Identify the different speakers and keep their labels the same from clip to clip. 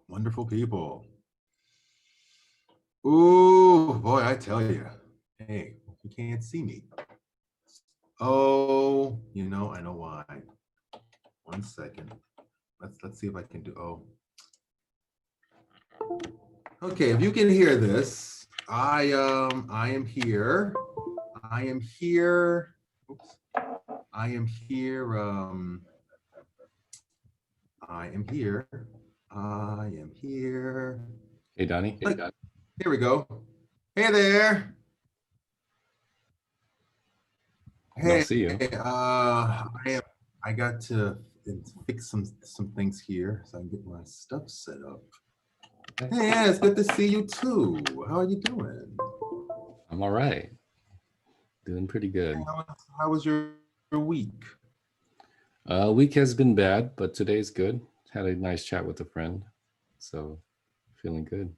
Speaker 1: Wonderful people. Ooh, boy, I tell you. Hey, you can't see me. Oh, I know why. 1 second. Let's see if I can do. Oh, okay. If you can hear this, I am here. I am here. Oops. I am here. I am here. I am here.
Speaker 2: Hey, Donny.
Speaker 1: Here we go. Hey there.
Speaker 2: I don't
Speaker 1: Hey,
Speaker 2: see you.
Speaker 1: I got to fix some things here so I can get my stuff set up. Hey, yeah, it's good to see you too. How are you doing?
Speaker 2: I'm all right. Doing pretty
Speaker 1: Hey,
Speaker 2: good.
Speaker 1: how was your week?
Speaker 2: Week has been bad, but today's good. Had a nice chat with a friend, so feeling good.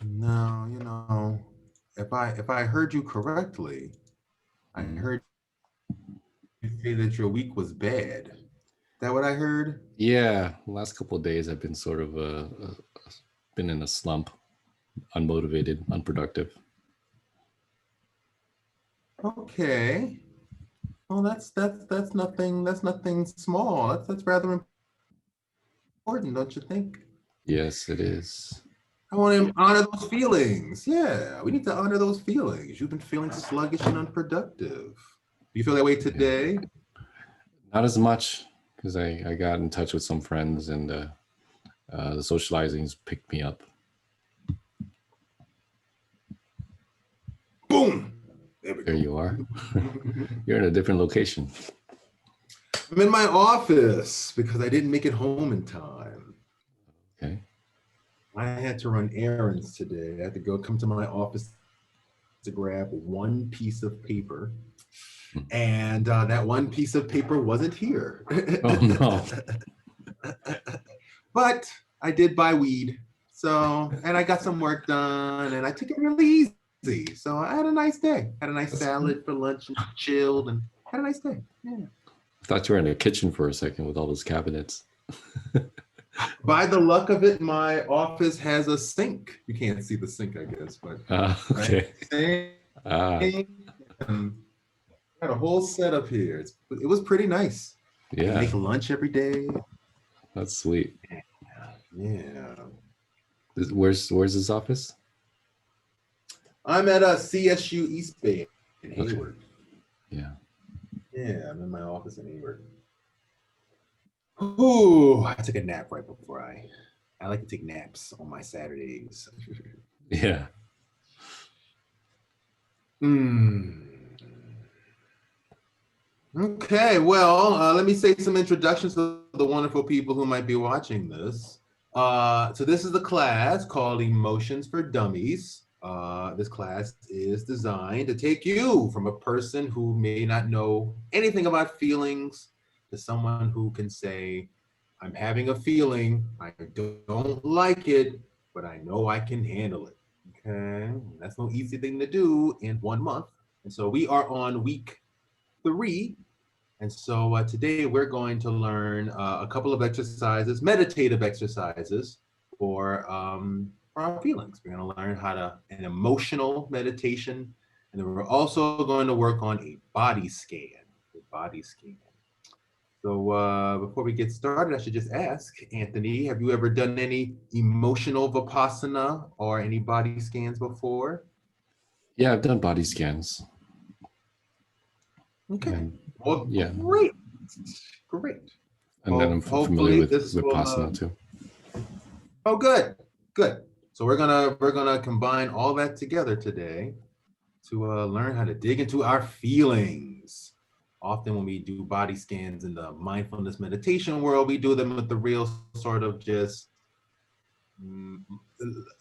Speaker 1: No, if I heard you correctly, I
Speaker 2: Mhm.
Speaker 1: heard you say that your week was bad. Is that what I heard?
Speaker 2: Yeah, last couple of days I've been sort of been in a slump, unmotivated, unproductive.
Speaker 1: Okay. Well, that's nothing small. That's rather important, don't you think?
Speaker 2: Yes, it is.
Speaker 1: I want to honor those feelings. Yeah, we need to honor those feelings. You've been feeling sluggish and unproductive. Do you feel that way
Speaker 2: Yeah,
Speaker 1: today?
Speaker 2: not as much because I got in touch with some friends and the socializing's picked me up.
Speaker 1: Boom. There we
Speaker 2: There
Speaker 1: go.
Speaker 2: you are. You're in a different location.
Speaker 1: I'm in my office because I didn't make it home in time.
Speaker 2: Okay.
Speaker 1: I had to run errands today. I had to come to my office to grab one piece of paper,
Speaker 2: Hmm.
Speaker 1: and that one piece of paper wasn't here.
Speaker 2: Oh no.
Speaker 1: But I did buy weed. So, and I got some work done and I took it really easy. So I had a nice day. Had a nice
Speaker 2: That's
Speaker 1: salad
Speaker 2: good.
Speaker 1: for lunch and chilled and had a nice day. Yeah.
Speaker 2: I thought you were in the kitchen for a second with all those cabinets.
Speaker 1: By the luck of it, my office has a sink. You can't see the sink, I guess, but I
Speaker 2: Okay. Ah,
Speaker 1: sink and got a whole setup here. It was pretty nice. I can
Speaker 2: yeah,
Speaker 1: make lunch every day.
Speaker 2: that's sweet.
Speaker 1: Yeah.
Speaker 2: Where's his office?
Speaker 1: I'm at a CSU East Bay in Hayward.
Speaker 2: Okay. Yeah.
Speaker 1: Yeah, I'm in my office in Hayward. Ooh, I took a nap right before I like to take naps on my Saturdays.
Speaker 2: Yeah.
Speaker 1: Hmm. Okay, well, let me say some introductions to the wonderful people who might be watching this. So this is a class called Emotions for Dummies. This class is designed to take you from a person who may not know anything about feelings to someone who can say, I'm having a feeling, I don't like it, but I know I can handle it. Okay, that's no easy thing to do in 1 month. And so we are on week 3. And so today we're going to learn a couple of exercises, meditative exercises for our feelings. We're going to learn how to an emotional meditation, and then we're also going to work on a body scan. A body scan. So before we get started, I should just ask Anthony, have you ever done any emotional vipassana or any body scans before?
Speaker 2: Yeah, I've done body scans.
Speaker 1: Okay.
Speaker 2: And
Speaker 1: Well,
Speaker 2: yeah.
Speaker 1: great, great.
Speaker 2: And then I'm familiar
Speaker 1: Hopefully this
Speaker 2: with
Speaker 1: will
Speaker 2: Vipassana too.
Speaker 1: Oh, good, good. So we're gonna combine all that together today to learn how to dig into our feelings. Often when we do body scans in the mindfulness meditation world, we do them with the real sort of just mm,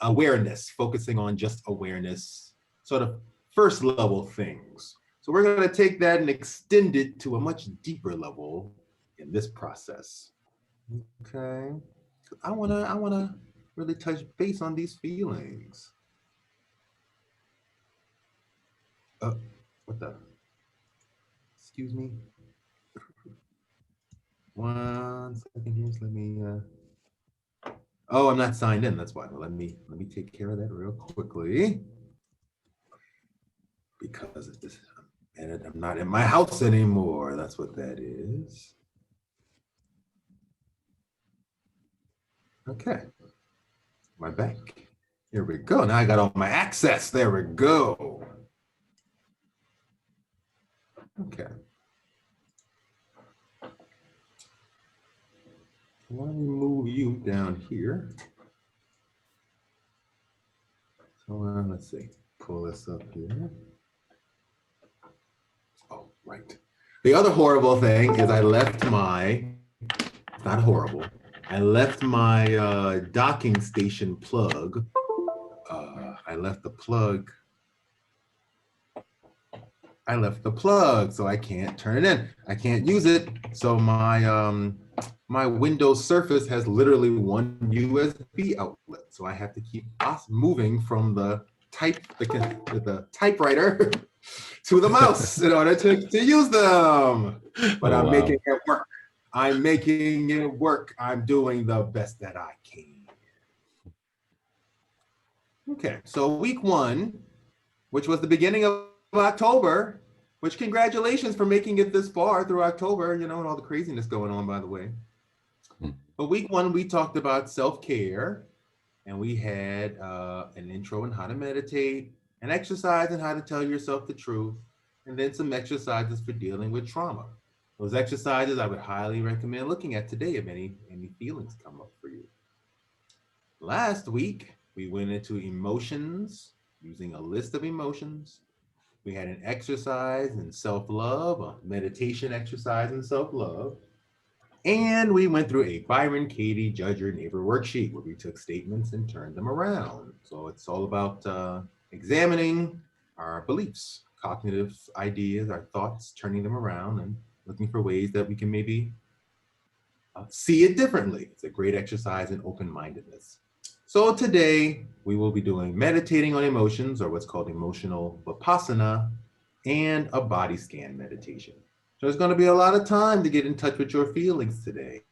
Speaker 1: awareness, focusing on just awareness, sort of first level things. So we're gonna take that and extend it to a much deeper level in this process. Okay. I wanna really touch base on these feelings. What the? Excuse me. 1 second here. Let me. Oh, I'm not signed in. That's why. Let me take care of that real quickly because of this. And I'm not in my house anymore. That's what that is. Okay. My back. Here we go. Now I got all my access. There we go. Okay. Let me move you down here. So let's see. Pull this up here. Oh, right. The other horrible thing is I left my, it's not horrible, I left my docking station plug. I left the plug. So I can't turn it in. I can't use it. So my Windows Surface has literally one USB outlet. So I have to keep moving from the typewriter to the mouse in order to use them. But I'm making it work. I'm making it work. I'm doing the best that I can. Okay, so week 1, which was the beginning of October, which congratulations for making it this far through October, you know, and all the craziness going on, by the way. But week 1, we talked about self-care, and we had an intro on how to meditate, an exercise on how to tell yourself the truth, and then some exercises for dealing with trauma. Those exercises I would highly recommend looking at today if any feelings come up for you. Last week, we went into emotions, using a list of emotions. We had an exercise in self-love, a meditation exercise in self-love. And we went through a Byron Katie Judge Your Neighbor worksheet where we took statements and turned them around. So it's all about examining our beliefs, cognitive ideas, our thoughts, turning them around and looking for ways that we can maybe see it differently. It's a great exercise in open-mindedness. So today we will be doing meditating on emotions, or what's called emotional Vipassana, and a body scan meditation. So there's going to be a lot of time to get in touch with your feelings today,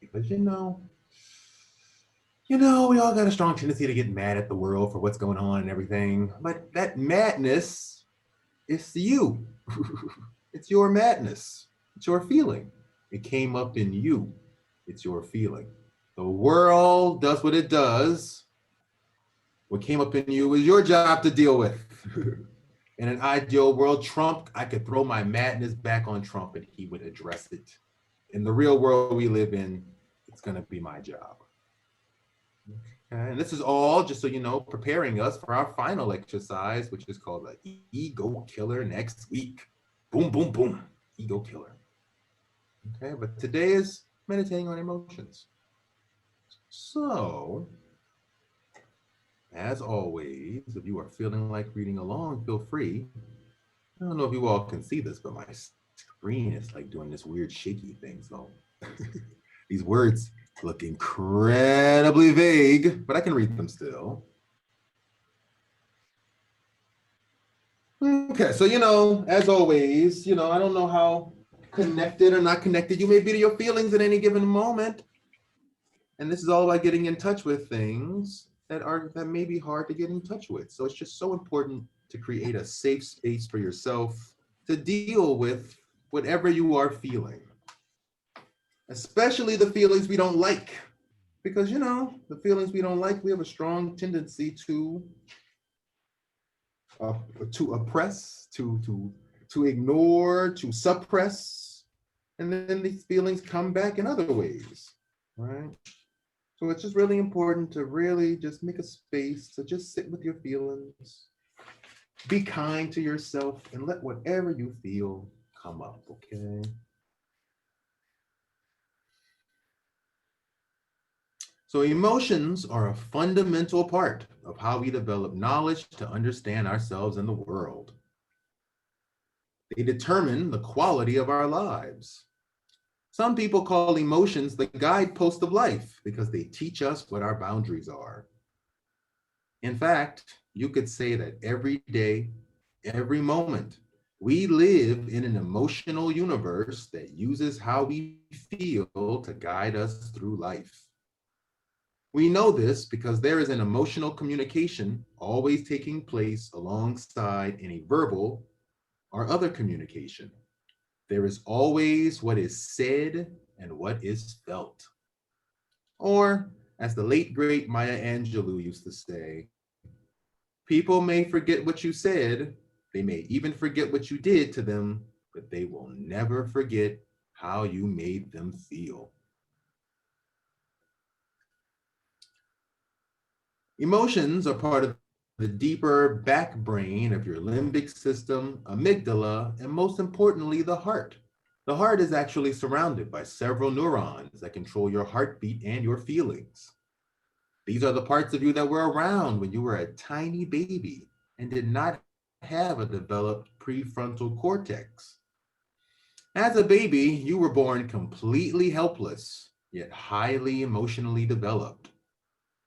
Speaker 1: because you know, we all got a strong tendency to get mad at the world for what's going on and everything. But that madness is you. It's your madness. It's your feeling. It came up in you. It's your feeling. The world does what it does. What came up in you is your job to deal with. In an ideal world, Trump, I could throw my madness back on Trump and he would address it. In the real world we live in, it's going to be my job. Okay. And this is all, just so you know, preparing us for our final exercise, which is called the Ego Killer next week. Boom, boom, boom. Ego Killer. Okay, but today is meditating on emotions. So, as always, if you are feeling like reading along, feel free. I don't know if you all can see this, but my screen is like doing this weird shaky thing. So these words look incredibly vague, but I can read them still. Okay, so, as always, I don't know how connected or not connected you may be to your feelings at any given moment. And this is all about getting in touch with things that may be hard to get in touch with. So it's just so important to create a safe space for yourself to deal with whatever you are feeling, especially the feelings we don't like. Because, the feelings we don't like, we have a strong tendency to oppress, to ignore, to suppress, and then these feelings come back in other ways, right? So it's just really important to really just make a space to just sit with your feelings, be kind to yourself, and let whatever you feel come up, okay? So emotions are a fundamental part of how we develop knowledge to understand ourselves and the world. They determine the quality of our lives. Some people call emotions the guidepost of life because they teach us what our boundaries are. In fact, you could say that every day, every moment, We live in an emotional universe that uses how we feel to guide us through life. We know this because there is an emotional communication always taking place alongside any verbal or other communication. There is always what is said and what is felt. Or, as the late great Maya Angelou used to say, people may forget what you said, they may even forget what you did to them, but they will never forget how you made them feel. Emotions are part of the deeper back brain of your limbic system, amygdala, and most importantly, the heart. The heart is actually surrounded by several neurons that control your heartbeat and your feelings. These are the parts of you that were around when you were a tiny baby and did not have a developed prefrontal cortex. As a baby, you were born completely helpless, yet highly emotionally developed.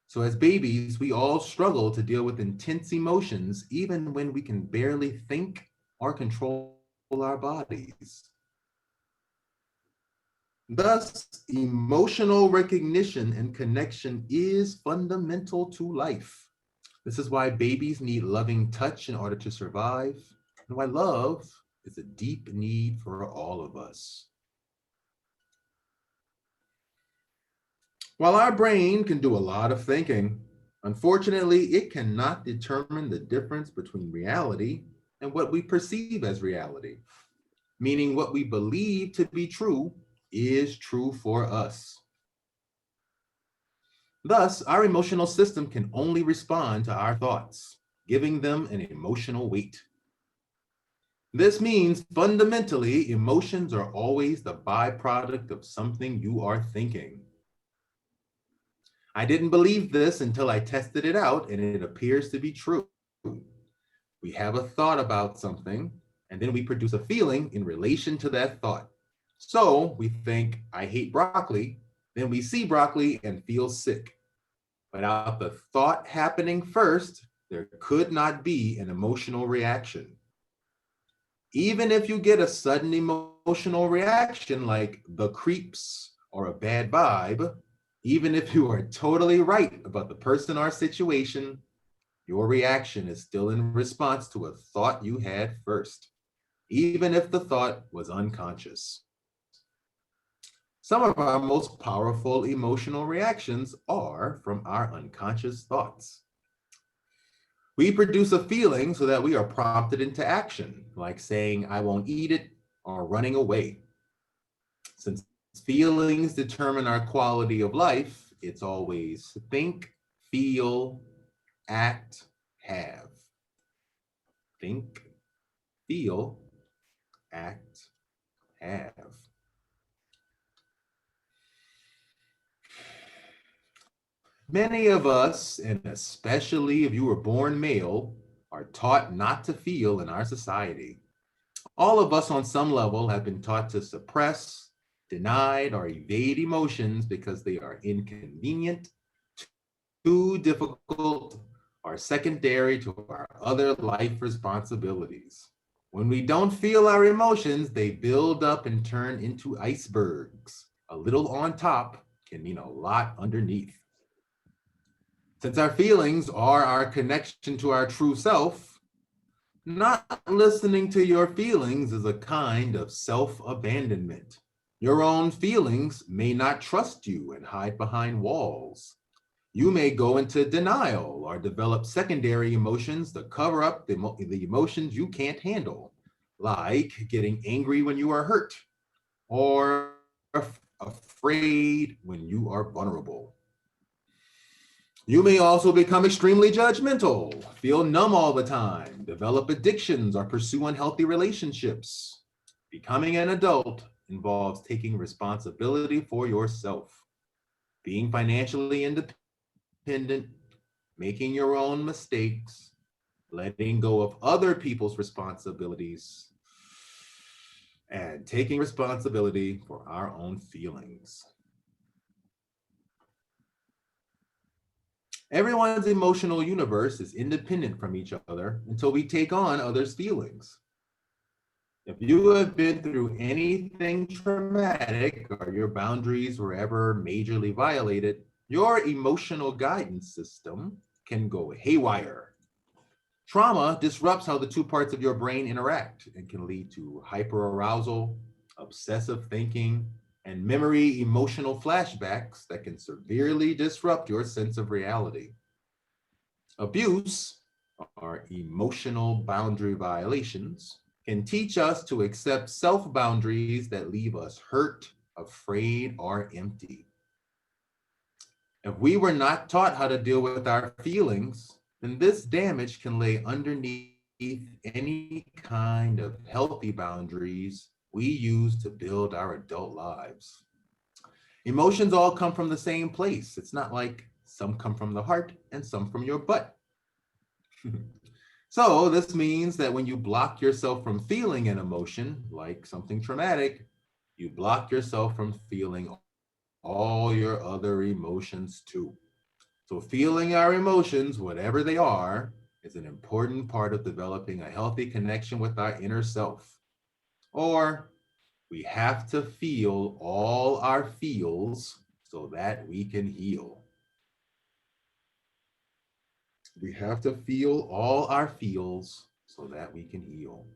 Speaker 1: So, as babies, we all struggle to deal with intense emotions, even when we can barely think or control our bodies. Thus, emotional recognition and connection is fundamental to life. This is why babies need loving touch in order to survive, and why love is a deep need for all of us. While our brain can do a lot of thinking, unfortunately, it cannot determine the difference between reality and what we perceive as reality, meaning what we believe to be true is true for us. Thus, our emotional system can only respond to our thoughts, giving them an emotional weight. This means fundamentally, emotions are always the byproduct of something you are thinking. I didn't believe this until I tested it out, and it appears to be true. We have a thought about something, and then we produce a feeling in relation to that thought. So we think, I hate broccoli, then we see broccoli and feel sick. Without the thought happening first, there could not be an emotional reaction. Even if you get a sudden emotional reaction like the creeps or a bad vibe, even if you are totally right about the person or situation, your reaction is still in response to a thought you had first, even if the thought was unconscious. Some of our most powerful emotional reactions are from our unconscious thoughts. We produce a feeling so that we are prompted into action, like saying, I won't eat it, or running away. Since feelings determine our quality of life, it's always think, feel, act, have. Think, feel, act, have. Many of us, and especially if you were born male, are taught not to feel in our society. All of us on some level have been taught to suppress, denied, or evade emotions because they are inconvenient, too difficult, or secondary to our other life responsibilities. When we don't feel our emotions, they build up and turn into icebergs. A little on top can mean a lot underneath. Since our feelings are our connection to our true self, not listening to your feelings is a kind of self abandonment. Your own feelings may not trust you and hide behind walls. You may go into denial or develop secondary emotions to cover up the emotions you can't handle, like getting angry when you are hurt or afraid when you are vulnerable. You may also become extremely judgmental, feel numb all the time, develop addictions, or pursue unhealthy relationships. Becoming an adult involves taking responsibility for yourself, being financially independent, making your own mistakes, letting go of other people's responsibilities, and taking responsibility for our own feelings. Everyone's emotional universe is independent from each other until we take on others' feelings. If you have been through anything traumatic or your boundaries were ever majorly violated, your emotional guidance system can go haywire. Trauma disrupts how the two parts of your brain interact and can lead to hyperarousal, obsessive thinking, and memory emotional flashbacks that can severely disrupt your sense of reality. Abuse, or emotional boundary violations, can teach us to accept self boundaries that leave us hurt, afraid, or empty. If we were not taught how to deal with our feelings, then this damage can lay underneath any kind of healthy boundaries we use to build our adult lives. Emotions all come from the same place. It's not like some come from the heart and some from your butt. So, this means that when you block yourself from feeling an emotion, like something traumatic, you block yourself from feeling all your other emotions too. So, feeling our emotions, whatever they are, is an important part of developing a healthy connection with our inner self. Or, we have to feel all our feels so that we can heal. We have to feel all our feels so that we can heal.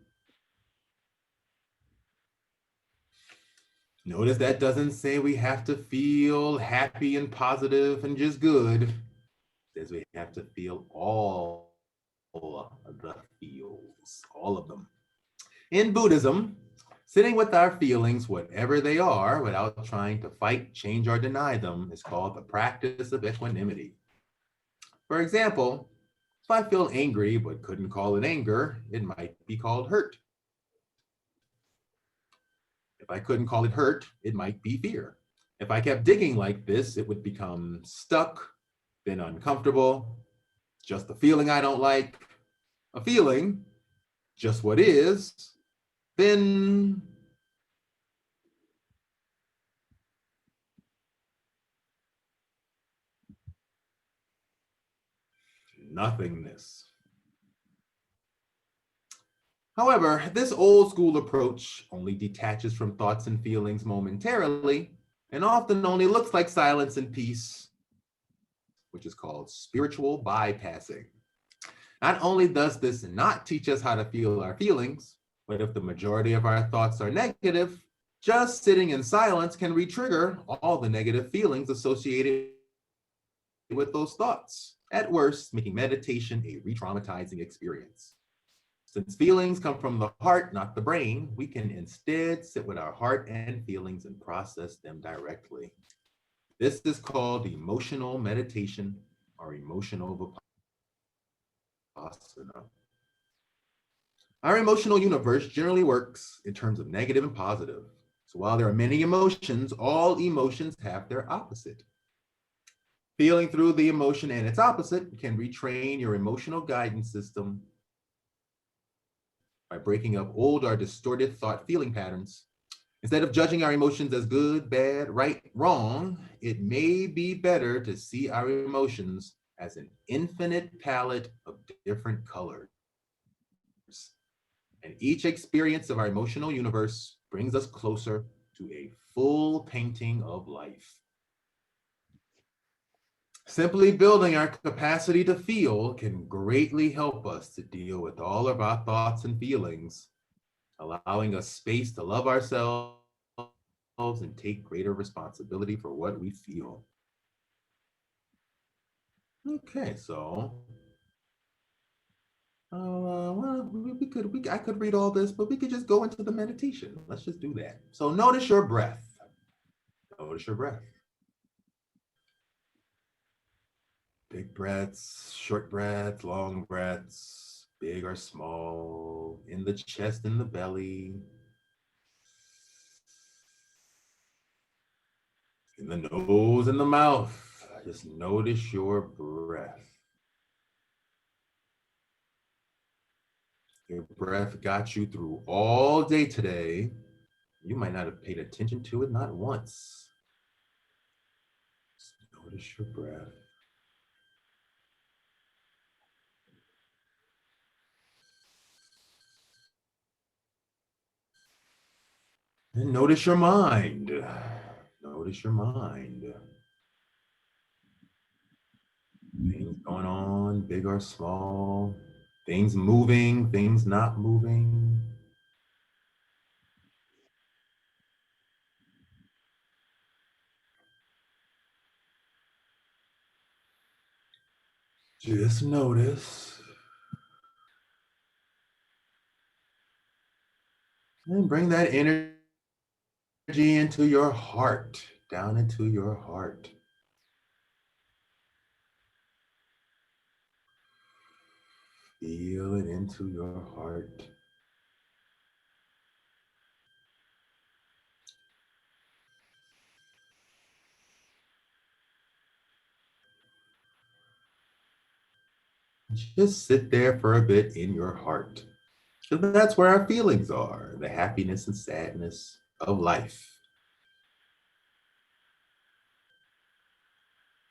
Speaker 1: Notice that doesn't say we have to feel happy and positive and just good. It says we have to feel all the feels, all of them. In Buddhism, sitting with our feelings, whatever they are, without trying to fight, change, or deny them, is called the practice of equanimity. For example, if I feel angry but couldn't call it anger, it might be called hurt. If I couldn't call it hurt, it might be fear. If I kept digging like this, it would become stuck, then uncomfortable, just a feeling I don't like, a feeling, just what is, then nothingness. However, this old school approach only detaches from thoughts and feelings momentarily and often only looks like silence and peace, which is called spiritual bypassing. Not only does this not teach us how to feel our feelings, but if the majority of our thoughts are negative, just sitting in silence can re-trigger all the negative feelings associated with those thoughts. At worst, making meditation a re-traumatizing experience. Since feelings come from the heart, not the brain, we can instead sit with our heart and feelings and process them directly. This is called emotional meditation or emotional Vipassana. Our emotional universe generally works in terms of negative and positive. So while there are many emotions, all emotions have their opposite. Feeling through the emotion and its opposite can retrain your emotional guidance system by breaking up old or distorted thought feeling patterns. Instead of judging our emotions as good, bad, right, wrong, it may be better to see our emotions as an infinite palette of different colors. And each experience of our emotional universe brings us closer to a full painting of life. Simply building our capacity to feel can greatly help us to deal with all of our thoughts and feelings, allowing us space to love ourselves and take greater responsibility for what we feel. Okay, so well, I could read all this, but we could just go into the meditation. Let's just do that. So notice your breath. Notice your breath. Big breaths, short breaths, long breaths, big or small, in the chest, in the belly, in the nose, in the mouth. Just notice your breath. Your breath got you through all day today. You might not have paid attention to it, not once. Just notice your breath. And notice your mind. Notice your mind. Things going on, big or small. Things moving, things not moving. Just notice. And bring that energy into your heart, down into your heart. Feel it into your heart. Just sit there for a bit in your heart. Because that's where our feelings are, the happiness and sadness of life.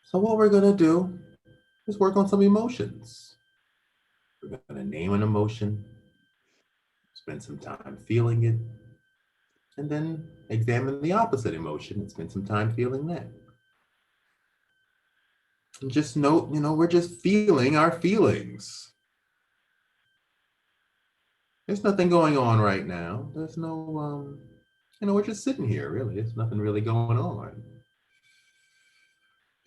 Speaker 1: So what we're going to do is work on some emotions. We're going to name an emotion, spend some time feeling it, and then examine the opposite emotion and spend some time feeling that. And just note, we're just feeling our feelings. There's nothing going on right now. There's no, we're just sitting here, really. There's nothing really going on.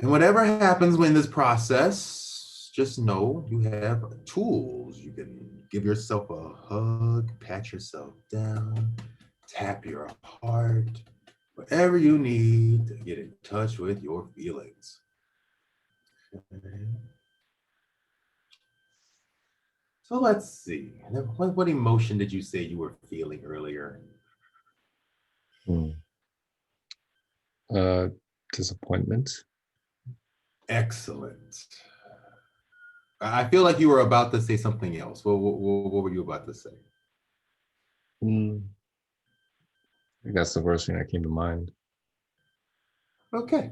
Speaker 1: And whatever happens in this process, just know you have tools. You can give yourself a hug, pat yourself down, tap your heart, whatever you need to get in touch with your feelings. Okay. So let's see. What emotion did you say you were feeling earlier?
Speaker 2: Hmm. Uh, Disappointment.
Speaker 1: Excellent. I feel like you were about to say something else. What were you about to say?
Speaker 2: Hmm. I think that's the first thing that came to mind.
Speaker 1: Okay.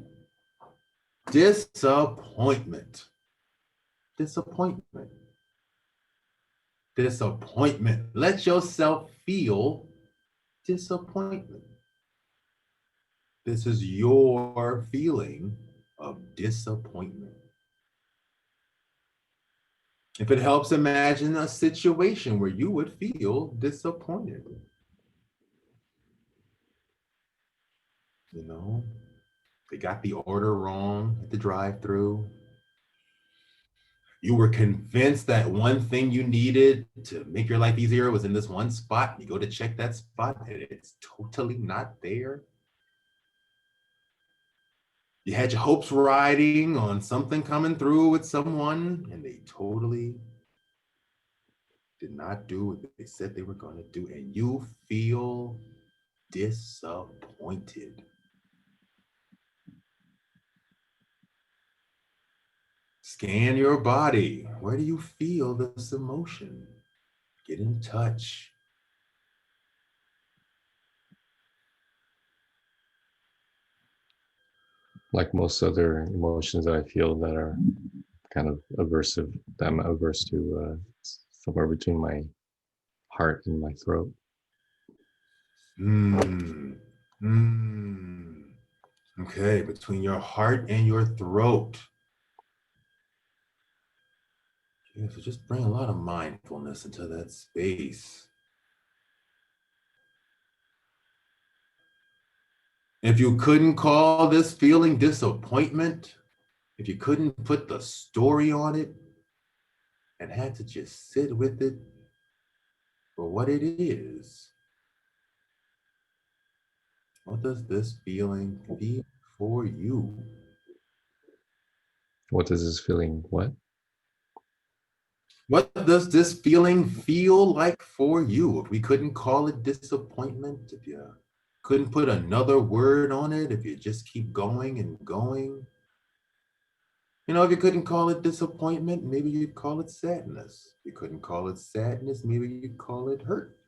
Speaker 1: Disappointment. Disappointment. Disappointment. Let yourself feel disappointment. This is your feeling of disappointment. If it helps, imagine a situation where you would feel disappointed. They got the order wrong at the drive-through. You were convinced that one thing you needed to make your life easier was in this one spot. You go to check that spot and it's totally not there. You had your hopes riding on something coming through with someone and they totally did not do what they said they were going to do. And you feel disappointed. Scan your body. Where do you feel this emotion? Get in touch.
Speaker 2: Like most other emotions that I feel that are kind of aversive, that I'm averse to, somewhere between my heart and my throat.
Speaker 1: Hmm. Hmm. Okay, between your heart and your throat. Yeah, so just bring a lot of mindfulness into that space. If you couldn't call this feeling disappointment, if you couldn't put the story on it and had to just sit with it for what it is, what does this feeling feel for you?
Speaker 2: What does this feeling? What?
Speaker 1: What does this feeling feel like for you? If we couldn't call it disappointment, if you couldn't put another word on it, if you just keep going and going, if you couldn't call it disappointment, maybe you'd call it sadness. If you couldn't call it sadness, maybe you'd call it hurt.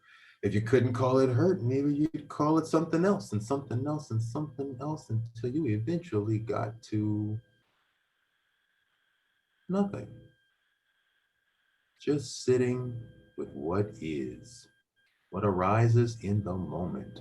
Speaker 1: If you couldn't call it hurt, maybe you'd call it something else and something else and something else until you eventually got to nothing. Just sitting with what is, what arises in the moment.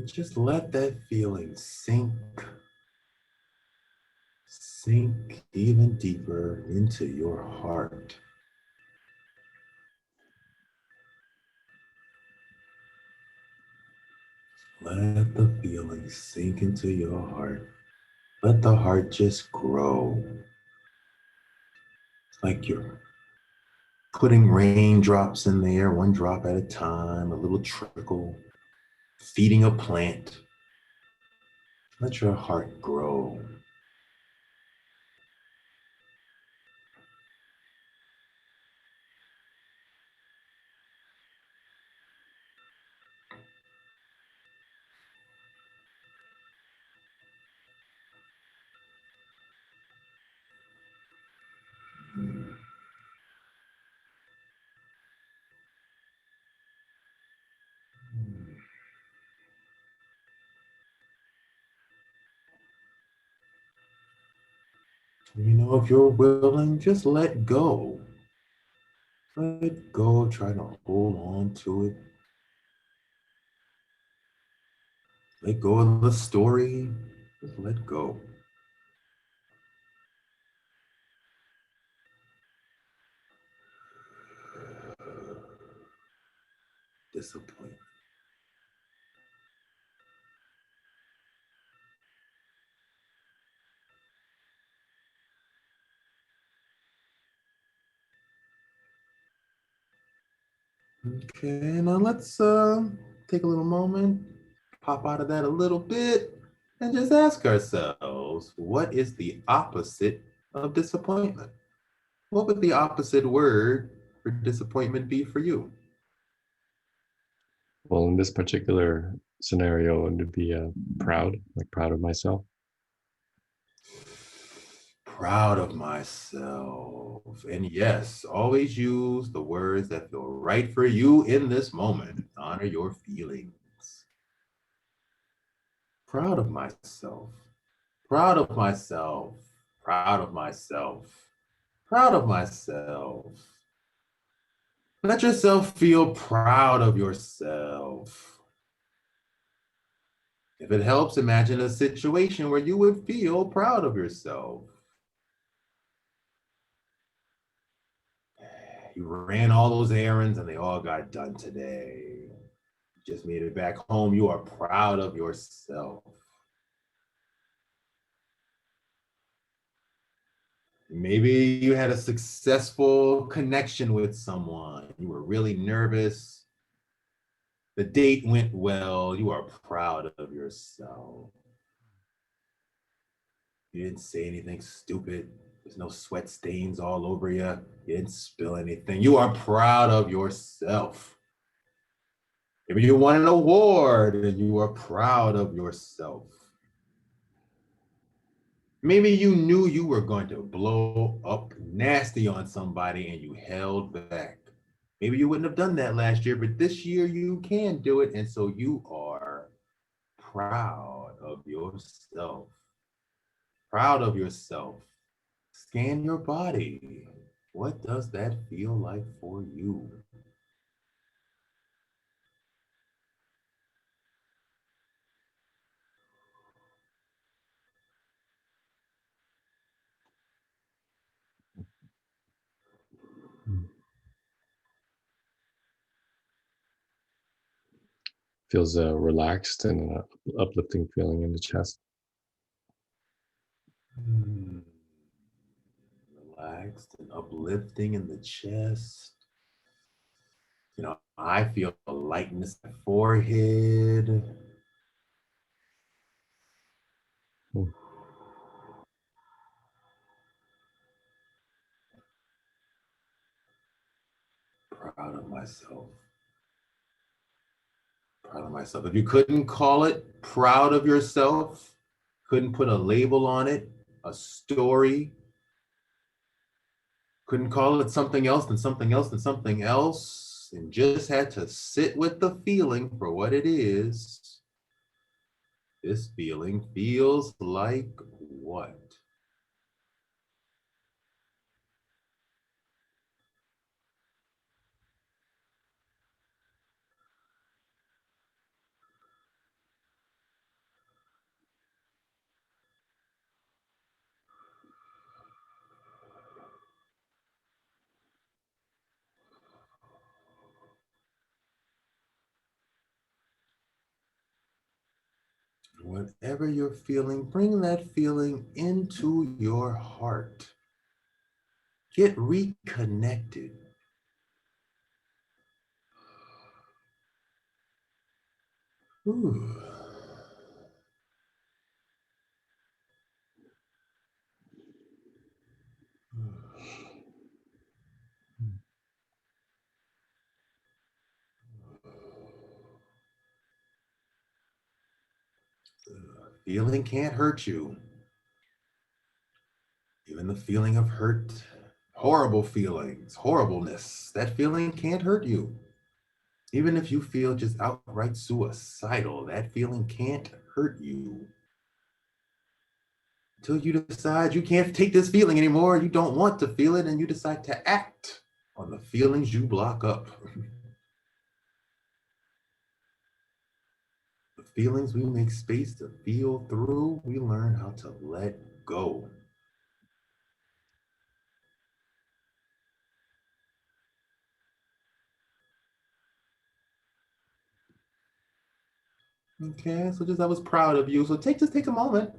Speaker 1: Just let that feeling sink even deeper into your heart. Let the feeling sink into your heart. Let the heart just grow. It's like you're putting raindrops in there, one drop at a time, a little trickle, feeding a plant. Let your heart grow. If you're willing, just let go. Let go of trying to hold on to it. Let go of the story. Just let go. Disappointment. Okay, now let's take a little moment, pop out of that a little bit, and just ask ourselves, what is the opposite of disappointment? What would the opposite word for disappointment be for you?
Speaker 2: Well, in this particular scenario, it would be proud, like proud of myself.
Speaker 1: Proud of myself. And yes, always use the words that feel right for you in this moment. Honor your feelings. Proud of myself. Proud of myself. Proud of myself. Proud of myself. Let yourself feel proud of yourself. If it helps, imagine a situation where you would feel proud of yourself. You ran all those errands and they all got done today. You just made it back home. You are proud of yourself. Maybe you had a successful connection with someone. You were really nervous. The date went well. You are proud of yourself. You didn't say anything stupid. There's no sweat stains all over you. You didn't spill anything. You are proud of yourself. Maybe you won an award and you are proud of yourself. Maybe you knew you were going to blow up nasty on somebody and you held back. Maybe you wouldn't have done that last year, but this year you can do it. And so you are proud of yourself. Proud of yourself. Scan your body. What does that feel like for you?
Speaker 2: Feels relaxed and an uplifting feeling in the chest.
Speaker 1: Relaxed and uplifting in the chest. I feel a lightness in the forehead.
Speaker 2: Mm.
Speaker 1: Proud of myself. Proud of myself. If you couldn't call it proud of yourself, couldn't put a label on it, a story, couldn't call it something else than something else than something else, and just had to sit with the feeling for what it is, this feeling feels like what? Whatever you're feeling, bring that feeling into your heart. Get reconnected. Ooh. Feeling can't hurt you. Even the feeling of hurt, horrible feelings, horribleness, that feeling can't hurt you. Even if you feel just outright suicidal, that feeling can't hurt you. Until you decide you can't take this feeling anymore, you don't want to feel it, and you decide to act on the feelings you block up. The feelings we make space to feel through, we learn how to let go. Okay, so just I was proud of you. So just take a moment.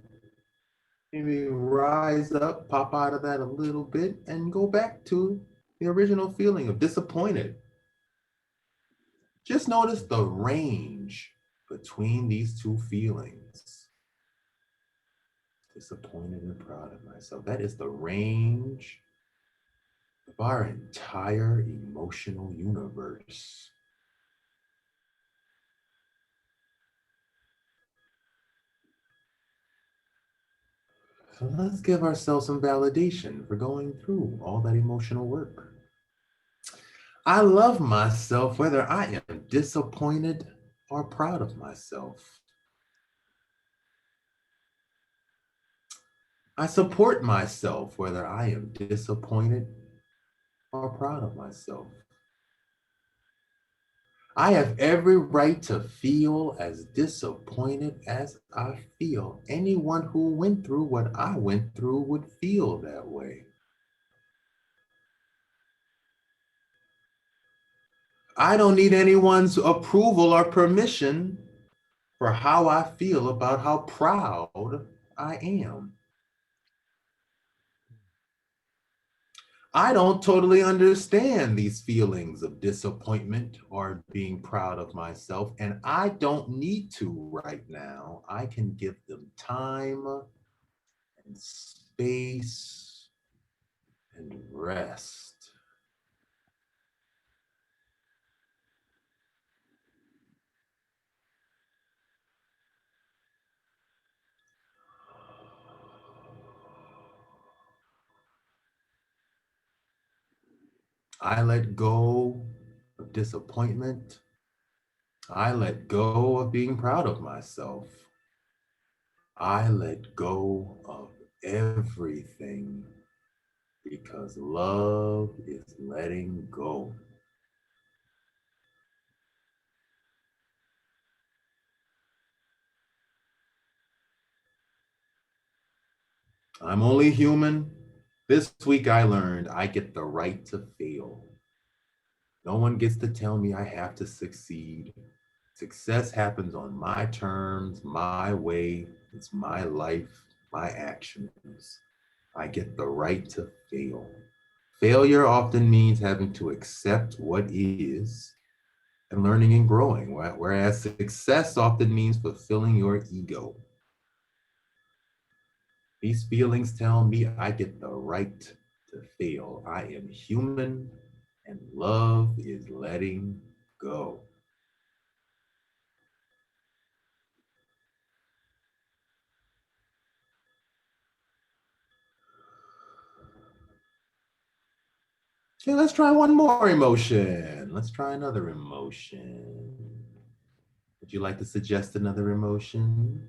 Speaker 1: Maybe rise up, pop out of that a little bit, and go back to the original feeling of disappointed. Just notice the range between these two feelings. Disappointed and proud of myself. That is the range of our entire emotional universe. So let's give ourselves some validation for going through all that emotional work. I love myself whether I am disappointed or proud of myself. I support myself whether I am disappointed or proud of myself. I have every right to feel as disappointed as I feel. Anyone who went through what I went through would feel that way. I don't need anyone's approval or permission for how I feel about how proud I am. I don't totally understand these feelings of disappointment or being proud of myself, and I don't need to right now. I can give them time and space and rest. I let go of disappointment. I let go of being proud of myself. I let go of everything because love is letting go. I'm only human. This week I learned I get the right to fail. No one gets to tell me I have to succeed. Success happens on my terms, my way. It's my life, my actions. I get the right to fail. Failure often means having to accept what is and learning and growing, whereas success often means fulfilling your ego. These feelings tell me I get the right to fail. I am human and love is letting go. Okay, let's try one more emotion. Let's try another emotion. Would you like to suggest another emotion?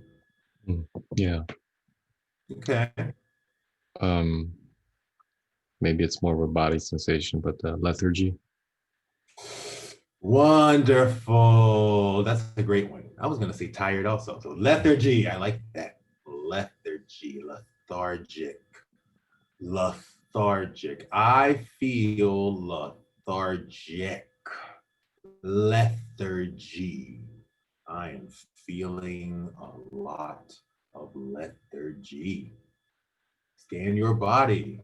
Speaker 2: Yeah.
Speaker 1: Okay.
Speaker 2: Um, maybe it's more of a body sensation, but lethargy.
Speaker 1: Wonderful. That's a great one. I was going to say tired also. So lethargy. I like that. Lethargy, lethargic. Lethargic. I feel lethargic. Lethargy. I am feeling a lot of lethargy. Scan your body.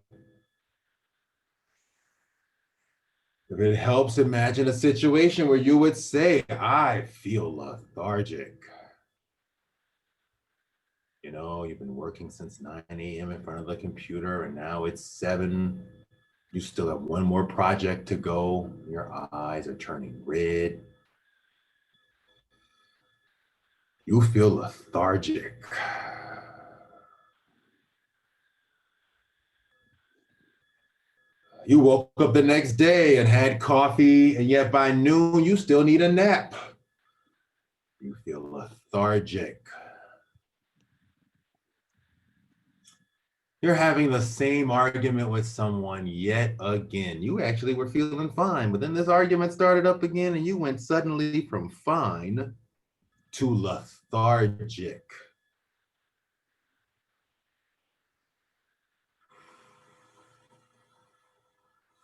Speaker 1: If it helps, imagine a situation where you would say, I feel lethargic. You know, you've been working since 9 a.m. in front of the computer, and now it's 7. You still have one more project to go. Your eyes are turning red. You feel lethargic. You woke up the next day and had coffee, and yet by noon, you still need a nap. You feel lethargic. You're having the same argument with someone yet again. You actually were feeling fine, but then this argument started up again, and you went suddenly from fine to lethargic.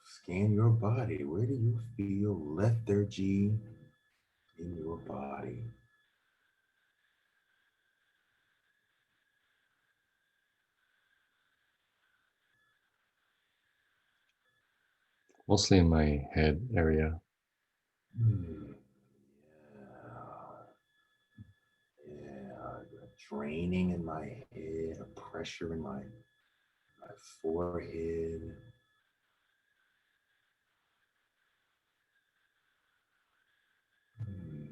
Speaker 1: Scan your body. Where do you feel lethargy in your body?
Speaker 2: Mostly in my head area.
Speaker 1: Hmm. Yeah, draining in my head, a pressure in my forehead. Hmm.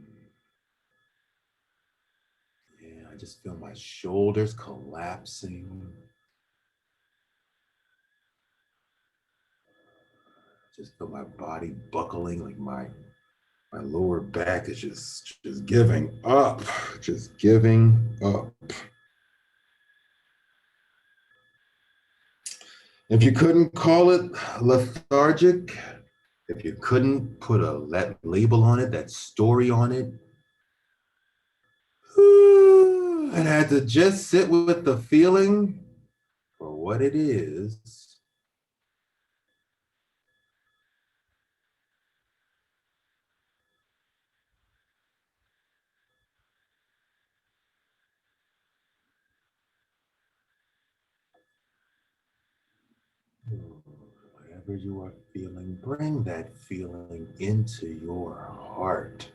Speaker 1: Yeah, I just feel my shoulders collapsing. Just feel my body buckling, like my lower back is just giving up, just giving up. If you couldn't call it lethargic, if you couldn't put that label on it, that story on it, and had to just sit with the feeling for what it is. Whatever you are feeling, bring that feeling into your heart.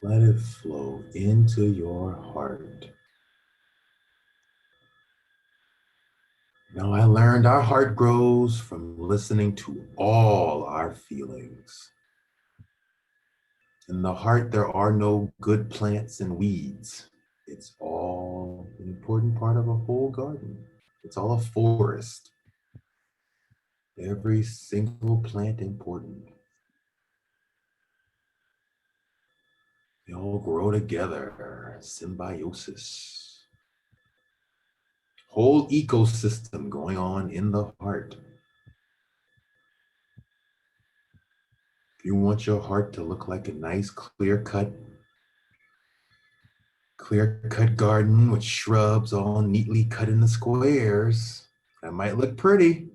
Speaker 1: Let it flow into your heart. Now, I learned our heart grows from listening to all our feelings. In the heart, there are no good plants and weeds. It's all an important part of a whole garden. It's all a forest. Every single plant important. They all grow together, symbiosis. Whole ecosystem going on in the heart. If you want your heart to look like a nice clear cut garden with shrubs all neatly cut into squares, that might look pretty.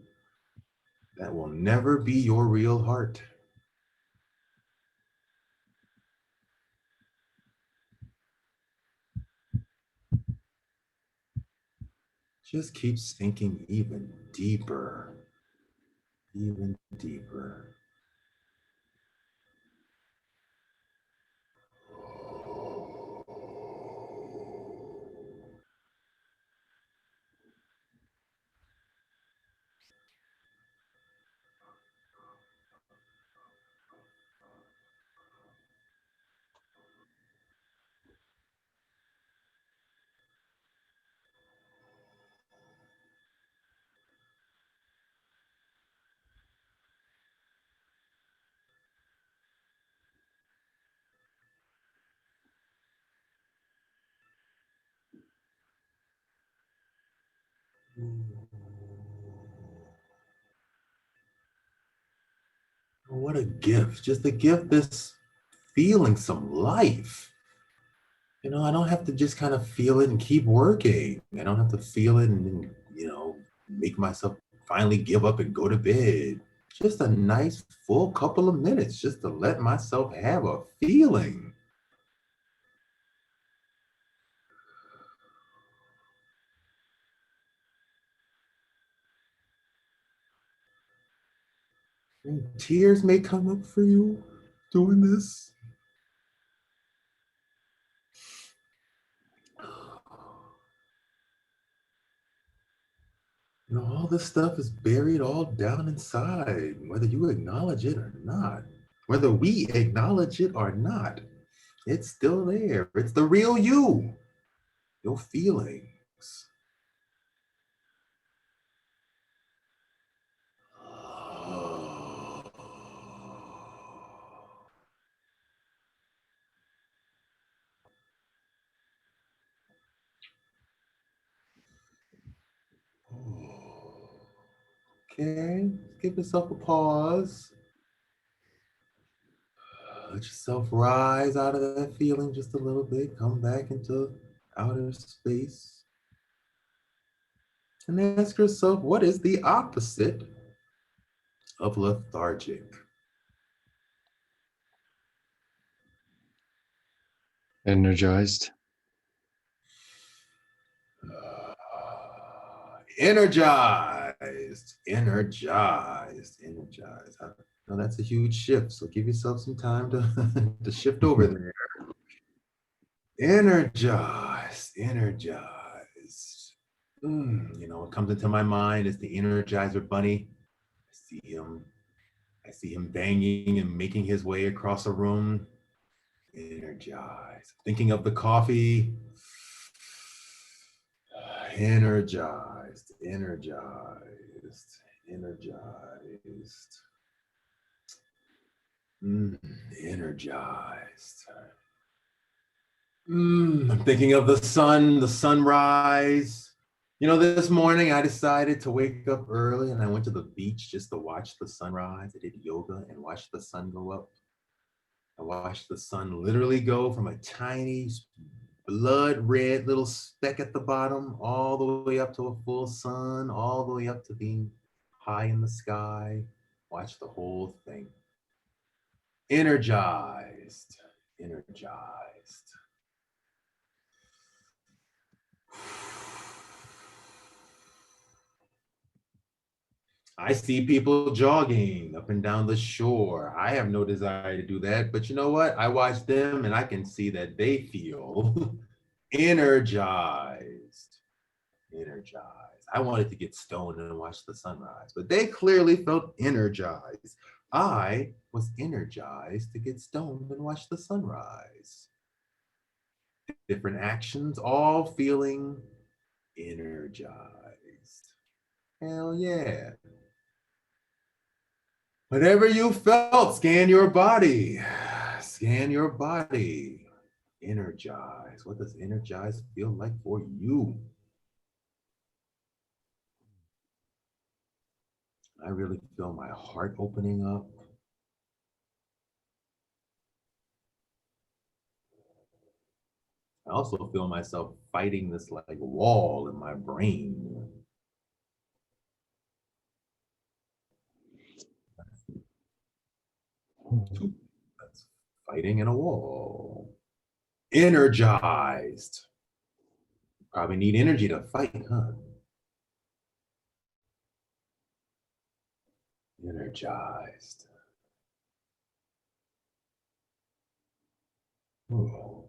Speaker 1: That will never be your real heart. Just keep sinking even deeper, even deeper. What a gift. Just to gift this feeling some life. I don't have to just kind of feel it and keep working. I don't have to feel it and then, make myself finally give up and go to bed. Just a nice full couple of minutes just to let myself have a feeling. And tears may come up for you doing this. All this stuff is buried all down inside, whether you acknowledge it or not. Whether we acknowledge it or not, it's still there. It's the real you, your feelings. Okay, give yourself a pause. Let yourself rise out of that feeling just a little bit. Come back into outer space. And ask yourself, what is the opposite of lethargic?
Speaker 2: Energized.
Speaker 1: Energized, energized. Now that's a huge shift. So give yourself some time to, to shift over there. Energized, energized. What comes into my mind is the Energizer Bunny. I see him banging and making his way across a room. Energized. Thinking of the coffee. Energized, energized, energized. Energized. I'm thinking of the sun, the sunrise. This morning I decided to wake up early and I went to the beach just to watch the sunrise. I did yoga and watched the sun go up. I watched the sun literally go from a tiny blood red little speck at the bottom all the way up to a full sun, all the way up to being high in the sky. Watch the whole thing. Energized, energized. I see people jogging up and down the shore. I have no desire to do that, but you know what? I watch them and I can see that they feel energized. Energized. I wanted to get stoned and watch the sunrise, but they clearly felt energized. I was energized to get stoned and watch the sunrise. Different actions, all feeling energized. Hell yeah. Whatever you felt, scan your body. Scan your body. Energize. What does energize feel like for you? I really feel my heart opening up. I also feel myself fighting this like wall in my brain. That's fighting in a wall. Energized. Probably need energy to fight, huh? Energized. Oh.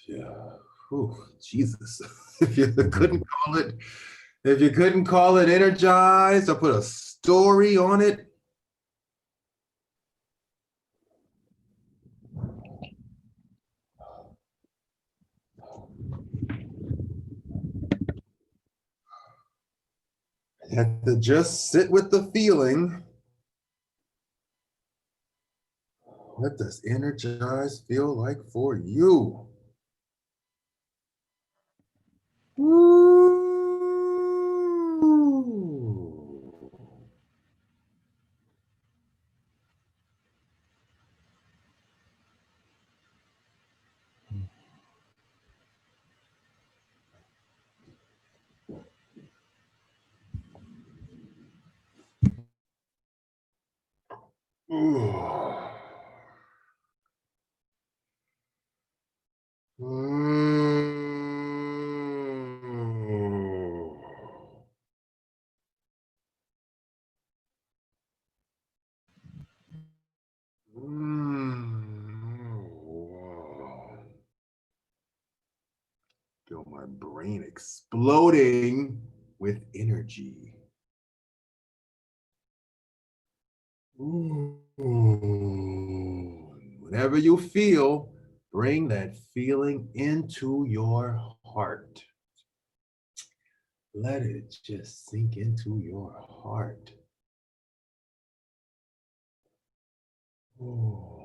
Speaker 1: Yeah. Whew, Jesus. If you couldn't call it, if you couldn't call it energized or put a story on it, you have to just sit with the feeling. What does energize feel like for you? Woo. brain exploding with energy. Ooh. Whatever you feel, bring that feeling into your heart. Let it just sink into your heart. Oh.